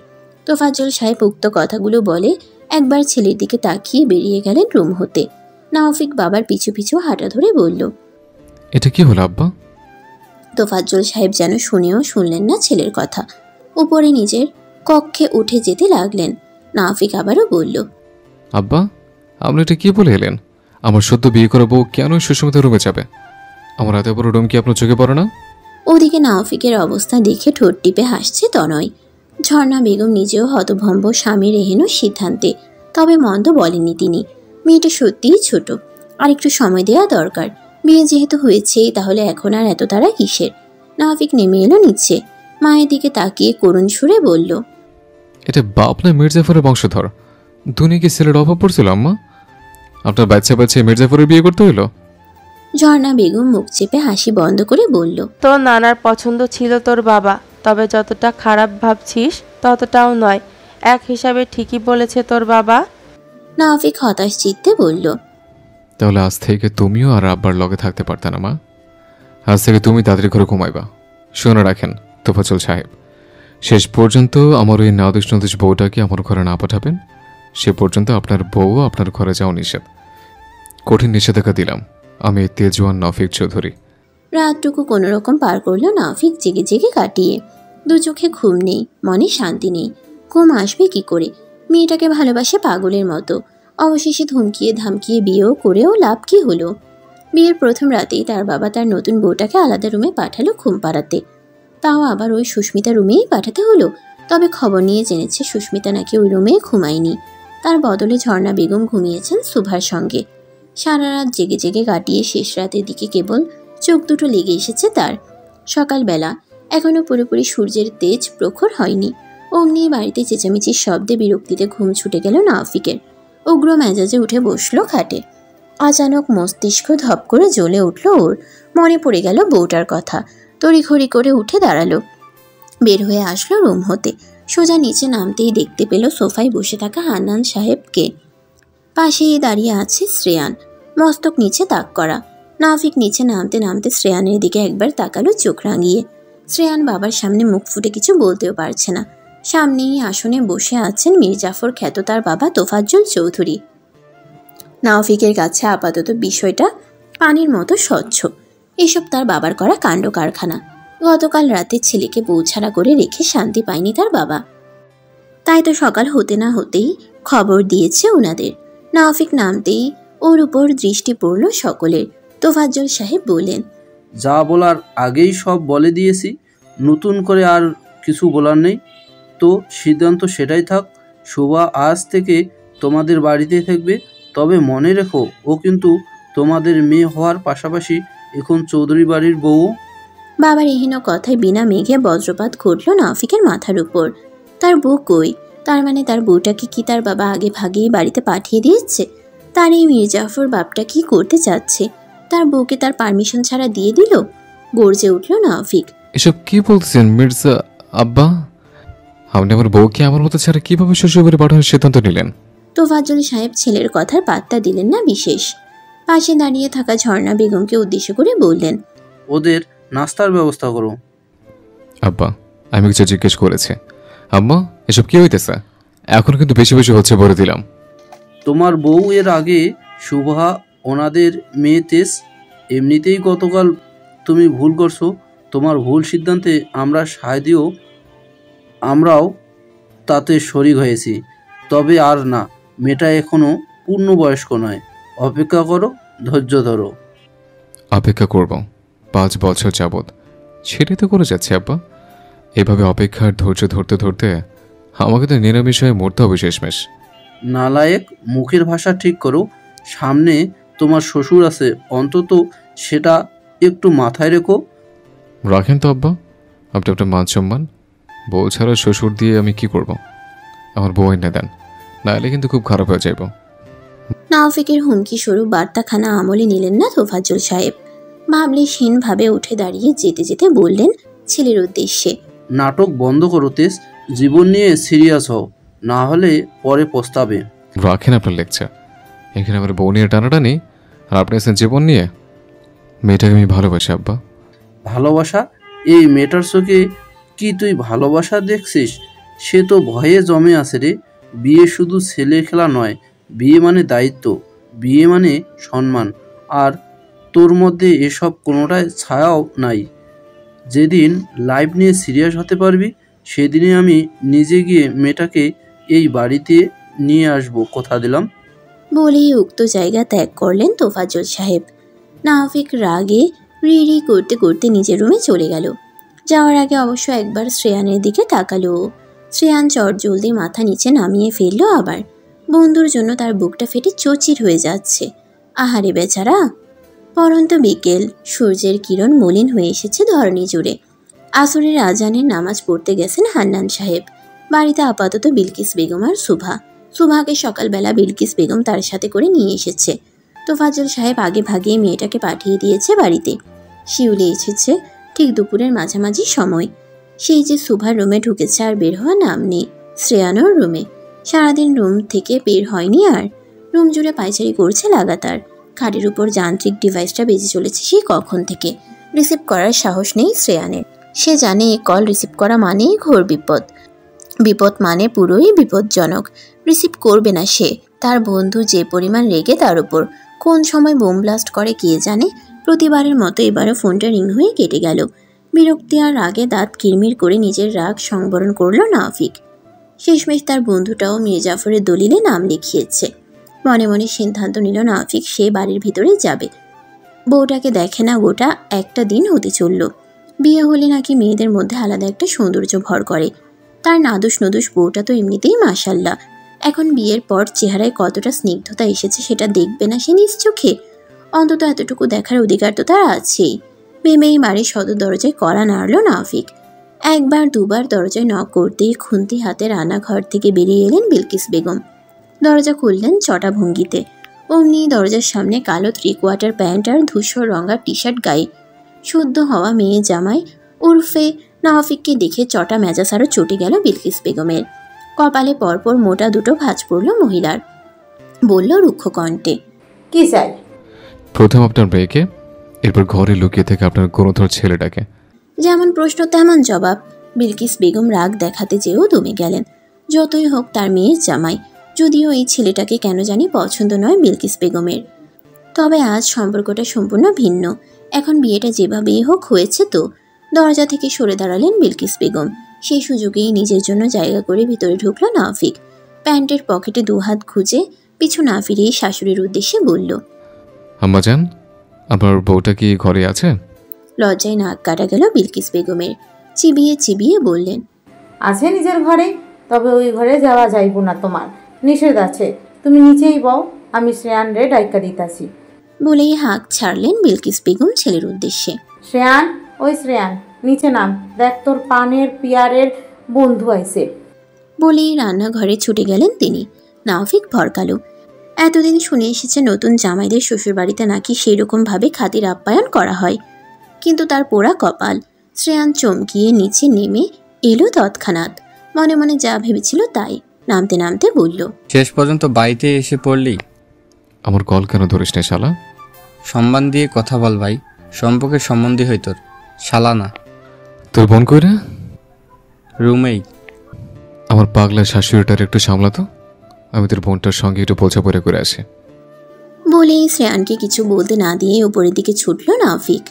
তোফাজ্জল সাহেব উক্ত কথাগুলো বলে একবার ছেলের দিকে তাকিয়ে বেরিয়ে গেলেন রুম হতে। নাফিক বাবার পিছু পিছু হাঁটা ধরে বলল, এটা কি হলো আব্বা? তোফাজ্জল সাহেব যেন শুনেও শুনলেন না ছেলের কথা। উপরে নিজের কক্ষে উঠে যেতে লাগলেন। নাফিক আবারও বলল, আব্বা, আপনি এটা কি বলে এলেন? আমার সদ্য বিয়ে করা বউ কেন সুস্মিতা রুমে যাবে? আমার এত বড় রুম কি আপনার চোখে পড়ে না? ওদিকে নাফিকের অবস্থা দেখে ঠোঁট টিপে হাসছে তনয়। ঝর্ণা বেগম নিজেও হতভম্ব স্বামীর এহেন সিদ্ধান্তে। তবে মন্দ বলেননি তিনি। মেয়েটা সত্যিই ছোট, আর একটু সময় দেওয়া দরকার। বিয়ে যেহেতু হয়েছেই তাহলে এখন আর এত তাড়া কিসের? নাফিক নেমে এলো নিচে, মায়ের দিকে তাকিয়ে করুণ সুরে বলল, এটা বাপ না মির্জাফরের বংশধর? দুনিয়া কি ছেলের অভাব পড়ছিল আম্মা? আপনার বাচ্চা বাচ্চা মির্জাফরের বিয়ে করতে হইলো? ঝর্ণা বেগম মুখ চেপে হাসি বন্ধ করে বলল, তোর নানার পছন্দ ছিল তোর বাবা, তবে যতটা খারাপ ভাবছিস ততটাও নয়। এক হিসাবে ঠিকই বলেছে তোর বাবা। নাফিক হতাশ চিত্তে বলল, তাহলে আজ থেকে তুমিও আর আব্বার লগে থাকতে পারতে না মা। আজ থেকে তুমি তাদের ঘরে ঘুমাইবা। শুনে রাখেন তোফাজ্জল সাহেব, শেষ পর্যন্ত আমার ওই নাদিস নদিস বউটাকে আমার ঘরে না পাঠাবেন, সে পর্যন্ত আপনার বউও আপনার ঘরে যাওয়া নিষেধ। কঠিন নিষেধাজ্ঞা দিলাম আমি তেজওয়ান নাফিক চৌধুরী। রাতটুকু কোনো রকম পার করলো নাফিক জেগে জেগে কাটিয়ে। দু চোখে ঘুম নেই, মনে শান্তি নেই। ঘুম আসবে কি করে? মেয়েটাকে ভালোবাসে পাগলের মতো। অবশেষে ধমকিয়ে ধামকিয়ে বিয়েও করেও লাভ কি হলো? বিয়ের প্রথম রাতেই তার বাবা তার নতুন বউটাকে আলাদা রুমে পাঠালো ঘুম পাড়াতে। তাও আবার ওই সুস্মিতা রুমেই পাঠাতে হলো। তবে খবর নিয়ে জেনেছে সুস্মিতা নাকি ওই রুমে ঘুমায়নি। তার বদলে ঝর্ণা বেগম ঘুমিয়েছেন সুভার সঙ্গে। সারা রাত জেগে জেগে কাটিয়ে শেষ রাতের দিকে কেবল চোখ দুটো লেগে এসেছে তার। সকালবেলা এখনো পুরোপুরি সূর্যের তেজ প্রখর হয়নি। অমনি বাড়িতে চেঁচামেচির শব্দে বিরক্তিতে ঘুম ছুটে গেল নাফিকের। উগ্র মেজাজে উঠে বসলো খাটে। আচানক মস্তিষ্ক ধপ করে জ্বলে উঠল ওর। মনে পড়ে গেল বউটার কথা। তড়িঘড়ি করে উঠে দাঁড়ালো, বের হয়ে আসলো রুম হতে। সোজা নিচে নামতেই দেখতে পেল সোফায় বসে থাকা হান্নান সাহেবকে। পাশেই দাঁড়িয়ে আছে শ্রেয়ান, মস্তক নিচে তাক করা। নাফিক নিচে নামতে নামতে শ্রেয়ানের দিকে একবার তাকালো চোখ রাঙিয়ে। শ্রেয়ান বাবার সামনে মুখ ফুটে কিছু বলতেও পারছে না। সামনেই আসনে বসে আছেন মির্জাফর খ্যাত তার বাবা তোফাজ্জল চৌধুরী। নাফিকের কাছে আপাতত বিষয়টা পানির মতো স্বচ্ছ। এসব তার বাবার করা কাণ্ড কারখানা। গতকাল রাতে ছেলেকে বউ ছাড়া করে রেখে শান্তি পায়নি তার বাবা। তাই তো সকাল হতে না হতেই খবর দিয়েছে ওনাদের। নাওফিক নামতেই ওর উপর দৃষ্টি পড়ল সকলের। তোফাজ্জল সাহেব বললেন, যা বলার আগেই সব বলে দিয়েছি, নতুন করে আর কিছু বলার নেই। তো সিদ্ধান্ত সেটাই থাক, শোভা আজ থেকে তোমাদের বাড়িতে থাকবে। তবে মনে রেখো, ও কিন্তু তোমাদের মেয়ে হওয়ার পাশাপাশি এখন চৌধুরী বাড়ির বউ। বাবার এহেন কথায় বিনা মেঘে বজ্রপাত ঘটল নাওফিকের মাথার উপর। তার বউ কই? তার মানে তার বউটাকে কি তার বাবা আগে ভাগেই বাড়িতে পাঠিয়ে দিয়েছে? তার এই মির্জাফর বাপটা কি করতে চাচ্ছে? তার বউকে তার পারমিশন ছাড়া দিয়ে দিল? গর্জে উঠল নাওফিক। এসব কি বলছেন মির্জা আব্বা? আপনি আমার বউকে আমার মতো ছাড়া কিভাবে শ্বশুরবাড়ি পাঠানোর সিদ্ধান্ত নিলেন? তোফাজ্জল সাহেব ছেলের কথার পাত্তা দিলেন না বিশেষ। পাশে দাঁড়িয়ে থাকা ঝর্ণা বেগমকে উদ্দেশ্য করে বললেন, ওদের নাস্তার ব্যবস্থা করো। আব্বা, আমি কিছু জিজ্ঞেস করেছি। আম্মা, এসব কি হইতেছে? এখন কিন্তু বেশি বেশি হচ্ছে বলে দিলাম। তোমার বউ এর আগে শুভা ওনাদের মেয়ে তেজ। এমনিতেই গতকাল তুমি ভুল করছো। তোমার ভুল সিদ্ধান্তে আমরা সাহায্যও আমরাও তাতে শরিক হয়েছি। তবে আর না, মেয়েটা এখনো পূর্ণবয়স্ক নয়। অপেক্ষা করো, ধৈর্য ধরো। অপেক্ষা করব 5 বছর যাবৎ। সেটাই তো করে যাচ্ছে আব্বা। এভাবে অপেক্ষার ধৈর্য ধরতে ধরতে আমাকে তো নিরামিষ হয়ে মরতে হবে শেষমেশ। নালায়েক, মুখের ভাষা ঠিক করো। সামনে তোমার শ্বশুর আছে, অন্তত সেটা একটু মাথায় রেখো। রাখেন তো আব্বা আপনি আপনার মান সম্মান। বউ ছাড়া শ্বশুর দিয়ে আমি কি করব? আমার বউ এনে দেন, নাহলে কিন্তু খুব খারাপ হয়ে যাইব। নাওফিকের হুমকি স্বরূপ বার্তাখানা আমলে নিলেন না তোফাজ্জল সাহেব। ভাবলেশহীনভাবে উঠে দাঁড়িয়ে যেতে যেতে বললেন ছেলের উদ্দেশ্যে, নাটক বন্ধ করো তেজ, জীবন নিয়ে সিরিয়াস হও, না হলে পরে পস্তাবে। রাখেন আপনার লেকচার। এখানে আমার বউ নিয়ে টানাটানি, আর আপনি আছেন জীবন নিয়ে। মেয়েটাকে আমি ভালোবাসি আব্বা। ভালোবাসা? এই মেয়েটার চোখে কি তুই ভালোবাসা দেখছিস? সে তো ভয়ে জমে আছে রে। বিয়ে শুধু ছেলে খেলা নয়, বিয়ে মানে দায়িত্ব, বিয়ে মানে সম্মান। আর তোর মধ্যে এসব কোনোটাই ছায়াও নাই। যেদিন লাইফ নিয়ে সিরিয়াস হতে পারবি, সেদিনে আমি নিজে গিয়ে মেয়েটাকে এই বাড়িতে নিয়ে আসবো, কথা দিলাম। বলেই উক্ত জায়গা ত্যাগ করলেন তোফাজ্জল সাহেব। নাওফিক রাগে রি করতে করতে নিজের রুমে চলে গেল। যাওয়ার আগে অবশ্য একবার শ্রেয়ানের দিকে তাকালো। শ্রেয়ান চটজলদি মাথা নিচে নামিয়ে ফেললো আবার। বন্ধুর জন্য তার বুকটা ফেটে চৌচির হয়ে যাচ্ছে। আহারে বেচারা। পরন্ত বিকেল, সূর্যের কিরণ মলিন হয়ে এসেছে ধরণী জুড়ে। আসরের আজানের নামাজ পড়তে গেছেন হান্নান সাহেব। বাড়িতে আপাতত বিলকিস বেগম আর সুভাকে সকালবেলা বিলকিস বেগম তার সাথে করে নিয়ে এসেছে। তোফাজ্জল সাহেব আগে ভাগে মেয়েটাকে পাঠিয়ে দিয়েছে বাড়িতে। শিউলি এসেছে ঠিক দুপুরের মাঝামাঝি সময়। সেই যে সুভার রুমে ঢুকেছে আর বের হওয়ার নাম নেই। শ্রেয়ানোর রুমে সারাদিন রুম থেকে বের হয়নি আর। রুম জুড়ে পায়চারি করছে লাগাতার। খাটের উপর যান্ত্রিক ডিভাইসটা বেজে চলেছে সেই কখন থেকে। রিসিভ করার সাহস নেই শ্রেয়ানের। সে জানে এই কল রিসিভ করা মানেই ঘোর বিপদ। বিপদ মানে পুরোই বিপজ্জনক। রিসিভ করবে না সে। তার বন্ধু যে পরিমাণ রেগে তার উপর, কোন সময় বোম ব্লাস্ট করে কে জানে। প্রতিবারের মতো এবারও ফোনটা রিং হয়ে কেটে গেল। বিরক্তি আর রাগে দাঁত কিরমির করে নিজের রাগ সংবরণ করল নাওফিক। শেষমেশ তার বন্ধুটাও মির্জাফরের দলিলে নাম লিখিয়েছে। মনে মনে সিদ্ধান্ত নিল নাওফিক সে বাড়ির ভিতরে যাবে। বউটাকে দেখে না গোটা একটা দিন হতে চলল। বিয়ে হলে নাকি মেয়েদের মধ্যে আলাদা একটা সৌন্দর্য ভর করে। তার নাদুস নদুস বউটা তো এমনিতেই মাশাল্লাহ। এখন বিয়ের পর চেহারায় কতটা স্নিগ্ধতা এসেছে সেটা দেখবে না সে নিজ চোখে? অন্তত এতটুকু দেখার অধিকার তো তার আছেই। বেমেই বাড়ির সদর দরজায় কড়া নাড়ল নাওফিক। একবার দুবার দরজায় নক করতেই খুন্তি হাতে রান্নাঘর থেকে বেরিয়ে এলেন বিলকিস বেগম। দরজা খুললেন চটা ভঙ্গিতে। অমনি দরজার সামনে কালো 3/4 প্যান্ট আর ধূসর রঙা টি শার্ট গায়ে শুদ্ধ হওয়া মেয়ে জামাই উর্ফে নাওফিককে দেখে চটা মেজাজ আরও চটে গেল বিলকিস বেগমের। কপালে পরপর মোটা দুটো ভাঁজ পড়ল মহিলার। বলল রুক্ষ কণ্ঠে, কি চাই? প্রথম আপনার মেয়েকে, এরপর ঘরে লুকিয়ে থেকে আপনার গুণধর ছেলেটাকে। যেমন প্রশ্ন তেমন জবাব। বিলকিস বেগম রাগ দেখাতে চেয়েও দমে গেলেন। যতই হোক তার মেয়ের জামাই, যদিও এই ছেলেটাকে কেন জানি পছন্দ নয় বিলকিস বেগমের। তবে আজ সম্পর্কটা সম্পূর্ণ ভিন্ন। এখন বিয়েটা যেভাবেই হোক হয়েছে তো। দরজা থেকে সরে দাঁড়ালেন বিলকিস বেগম। সেই সুযোগেই নিজের জন্য জায়গা করে ভিতরে ঢুকল নাওফিক। প্যান্টের পকেটে দুহাত খুঁজে পিছু না ফিরিয়ে শাশুড়ির উদ্দেশ্যে বলল, আম্মাজান, আমার বউটা কি ঘরে আছে? লজ্জায় নাক কাটা গেল বিলকিস বেগমের। চিবিয়ে চিবিয়ে বললেন, আছে নিজের ঘরে, তবে ওই ঘরে যাওয়া যাইব না, তোমার নিষেধ আছে। তুমি নিচেই বও, আমি শ্রেয়ান রে ডাইকা দিতাছি। বলেই হাঁক ছাড়লেন বিলকিস বেগম ছেলের উদ্দেশ্যে। শ্রেয়ান, ওই শ্রেয়ান, নিচে নাম, দেখ তোর পানের পিয়ারের বন্ধু আইছে। বলেই রান্নাঘরে ছুটে গেলেন তিনি। নাওফিক ভরকালো। এতদিন শুনে এসেছে নতুন জামাইদের শ্বশুরবাড়িতে নাকি সেই রকমভাবে খাতির আপ্যায়ন করা হয়, কিন্তু তার পোড়া কপাল। শ্রেয়ান চমকিয়ে নিচে নেমে এলো তৎক্ষণাৎ। মনে মনে যা ভেবেছিল তাই। নামতে নামতে বলল, শেষ পর্যন্ত বাড়িতে এসে পড়লি? আমার কল কেন ধরিস না শালা? সম্মান দিয়ে কথা বল ভাই, সম্পর্কে সম্বন্ধী হই তোর, শালা না। তোর বোন কইরা? রুমেই। আমার পাগলা শাশুড়িটার একটু সামলাতো, আমি তোর বোনটার সঙ্গে একটু বোঝাপড়া করে আসি। বলেই শ্রেয়ানকে কিছু বলতে না দিয়ে উপরের দিকে ছুটল নাওফিক।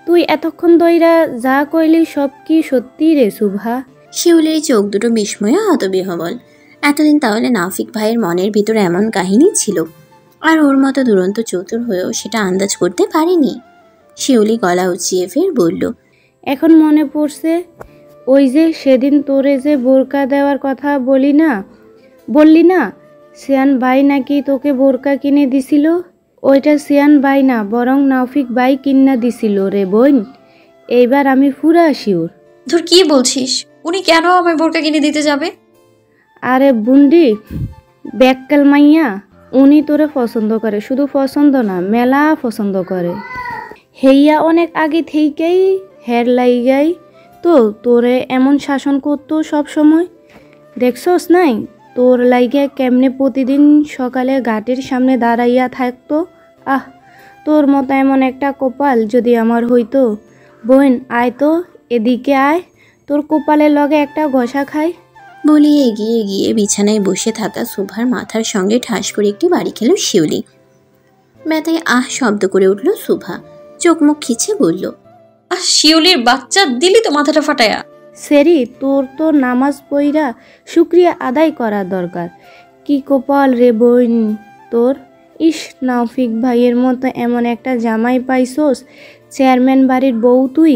তুই এতক্ষণ দইরা যা কইলি সব কি সত্যি রে সুভা? শিউলির চোখ দুটো বিস্ময়ে হতবিহ্বল। এতদিন তাহলে নাওফিক ভাইয়ের মনের ভিতরে এমন কাহিনী ছিল, আর ওর মতো দুরন্ত চতুর হয়েও সেটা আন্দাজ করতে পারেনি। শিউলি গলা উঁচিয়ে ফের বলল, এখন মনে পড়ছে, ওই যে সেদিন তোরে যে বোরকা দেওয়ার কথা বললি না, সিয়ান ভাই নাকি তোকে বোরকা কিনে দিছিল? ওইটা সিয়ান ভাই না, বরং নাওফিক ভাই কিনা দিছিল রে বোন। এইবার আমি পুরা শিওর। ধুর, কি বলছিস? উনি কেন আমায় বোরকা কিনে দিতে যাবে? আরে বুন্ডি, ব্যাককাল মাইয়া, উনি তোরে পছন্দ করে, শুধু পছন্দ না, মেলা পছন্দ করে। হেইয়া অনেক আগে থেকেই হের লাইগাই তো তোরে এমন শাসন করতো সব সময়। দেখছস নাই তোর লাইগে কেমনে প্রতিদিন সকালে ঘাটের সামনে দাঁড়াইয়া থাকতো। আহ, তোর মতো এমন একটা কপাল যদি আমার হইতো। বোন আয় তো, এদিকে আয়, তোর কপালের লগে একটা ঘষা খাই। বলে এগিয়ে গিয়ে বিছানায় বসে থাকা সুভার মাথার সঙ্গে ঠাস করে একটি বাড়ি খেল শিউলি। ব্যথায় আহ শব্দ করে উঠল সুভা। চোখ মুখ খিচে বলল, শিউলির বাচ্চা, দিলি তো মাথাটা ফাটায়া। সেরি, তোর তো নামাজ পইরা শুক্রিয়া আদায় করা দরকার। কি কপাল রে বোন তোর। ইস, নাওফিক ভাইয়ের মতো এমন একটা জামাই পাইছোস, চেয়ারম্যান বাড়ির বউ তুই।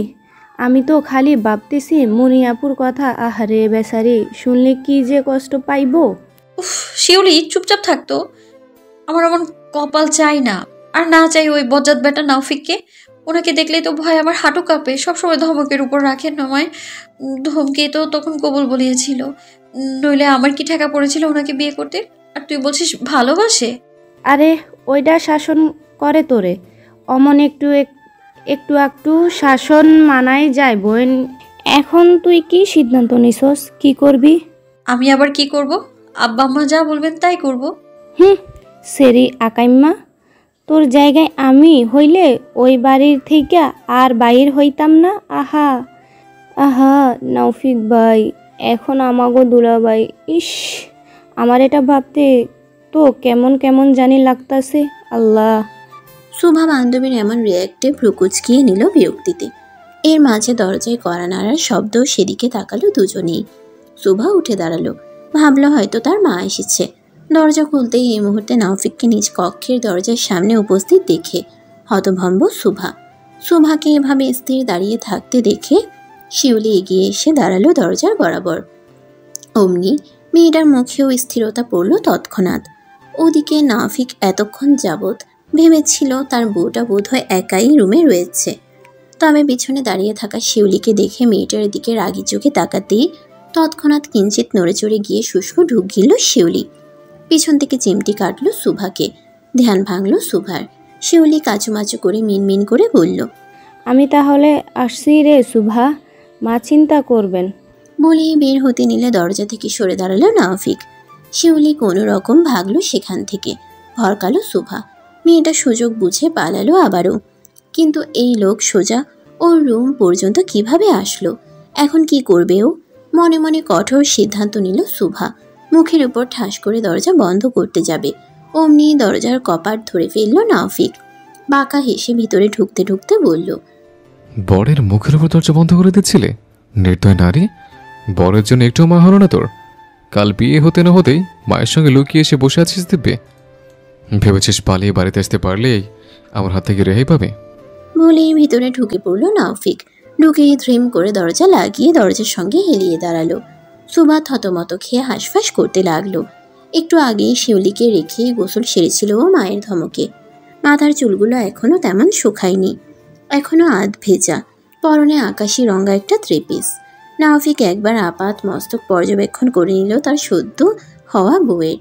আমি তো খালি ভাবতেছি মুনিয়াপুর কথা। আহারে বেচারি, শুনলে কি যে কষ্ট পাইব। উফ, শিউলি চুপচাপ থাকতো। আমার এমন কপাল চাই না, আর না চাই ওই বজ্জাত বেটা নাওফিককে। ওনাকে দেখলেই তো ভয় আমার হাঁটু কাঁপে। সবসময় ধমকের উপর রাখেন আমায়। ধমকে তো তখন কবুল বলিয়েছিল, নইলে আমার কি ঠেকা পড়েছিল ওনাকে বিয়ে করতে। আর তুই বলছিস ভালোবাসে? আরে ওইটা শাসন করে তোরে, অমন একটু একটু শাসন মানাই যায় বোন। এখন তুই কি সিদ্ধান্ত নিছস, কি করবি? আমি আবার কি করব? আব্বা আম্মা যা বলবেন তাই করব। সেরি আকাইম্মা, তোর জায়গায় আমি হইলে ওই বাড়ির থেকে আর বাইর হইতাম না। আহা আহা, নাওফিক ভাই এখন আমাগো দুলাভাই। ইস, আমার এটা ভাবতে তো কেমন কেমন জানি লাগতাছে। আল্লাহ। সুভা বান্ধবীর এমন রিয়াক্টে ভ্রুকুচকিয়ে নিল বিরক্তিতে। এর মাঝে দরজায় কড়া নাড়ার শব্দ, সেদিকে তাকালো দুজনেই। সুভা উঠে দাঁড়ালো, ভাবলো হয়তো তার মা এসেছে। দরজা খুলতেই এই মুহূর্তে নাওফিককে নিজ কক্ষের দরজার সামনে উপস্থিত দেখে হতভম্ব সুভা। সুভাকে এভাবে স্থির দাঁড়িয়ে থাকতে দেখে শিউলি এগিয়ে এসে দাঁড়ালো দরজার বরাবর। অমনি মেয়েটার মুখেও স্থিরতা পড়ল তৎক্ষণাৎ। ওদিকে নাওফিক এতক্ষণ যাবৎ ভেবেছিল তার বউটা বোধহয় একাই রুমে রয়েছে। তবে পিছনে দাঁড়িয়ে থাকা শিউলিকে দেখে মেয়েটার দিকে রাগি চোখে তাকাতেই তৎক্ষণাৎ কিঞ্চিত নড়েচড়ে গিয়ে শুষ্ক ঢুক গিল শিউলি। পিছন থেকে চিমটি কাটল সুভাকে। ধ্যান ভাঙল সুভার। শিউলি কাচুমাচু করে মিনমিন করে বলল, আমি তাহলে আসছি রে সুভা, মা চিন্তা করবেন। বলেই বের হতে নিলে দরজা থেকে সরে দাঁড়ালো নাওফিক। শিউলি কোনো রকম ভাগলো সেখান থেকে। ভরকালো সুভা। মেয়েটা সুযোগ বুঝে পালালো আবারও। কিন্তু এই লোক সোজা ওর রুম পর্যন্ত কিভাবে আসলো? এখন কি করবে ও? মনে মনে কঠোর সিদ্ধান্ত নিল সুভা। মুখের উপর ঠাস করে দরজা বন্ধ করতে যাবে, অমনি দরজার কপাট ধরে ফেলল নাওফিক। বাঁকা হেসে ভিতরে ঢুকতে ঢুকতে বলল, বরের মুখের উপর দরজা বন্ধ করে দিচ্ছিলে? নির্দয় নারী, বরের জন্য একটু মা হলো না তোর? কাল বিয়ে হতে না হতেই মায়ের সঙ্গে লুকিয়ে এসে বসে আছিস দিব্যে? ভেবেছিস পালিয়ে বাড়িতে আসতে পারলেই আমার হাত থেকে রেহাই পাবে? বলেই ভিতরে ঢুকে পড়ল নাওফিক। ঢুকেই ধ্রিম করে দরজা লাগিয়ে দরজার সঙ্গে হেলিয়ে দাঁড়ালো। সুভা থতমত খেয়ে হাঁসফাঁস করতে লাগলো। একটু আগেই শিউলিকে রেখে গোসল সেরেছিল ও মায়ের ধমকে। মাথার চুলগুলো এখনো তেমন শুকায়নি, এখনো আধ ভেজা। পরনে আকাশি রঙা একটা ত্রিপিস। নাওফিক একবার আপাত মস্তক পর্যবেক্ষণ করে নিল তার সদ্য হওয়া বউয়ের।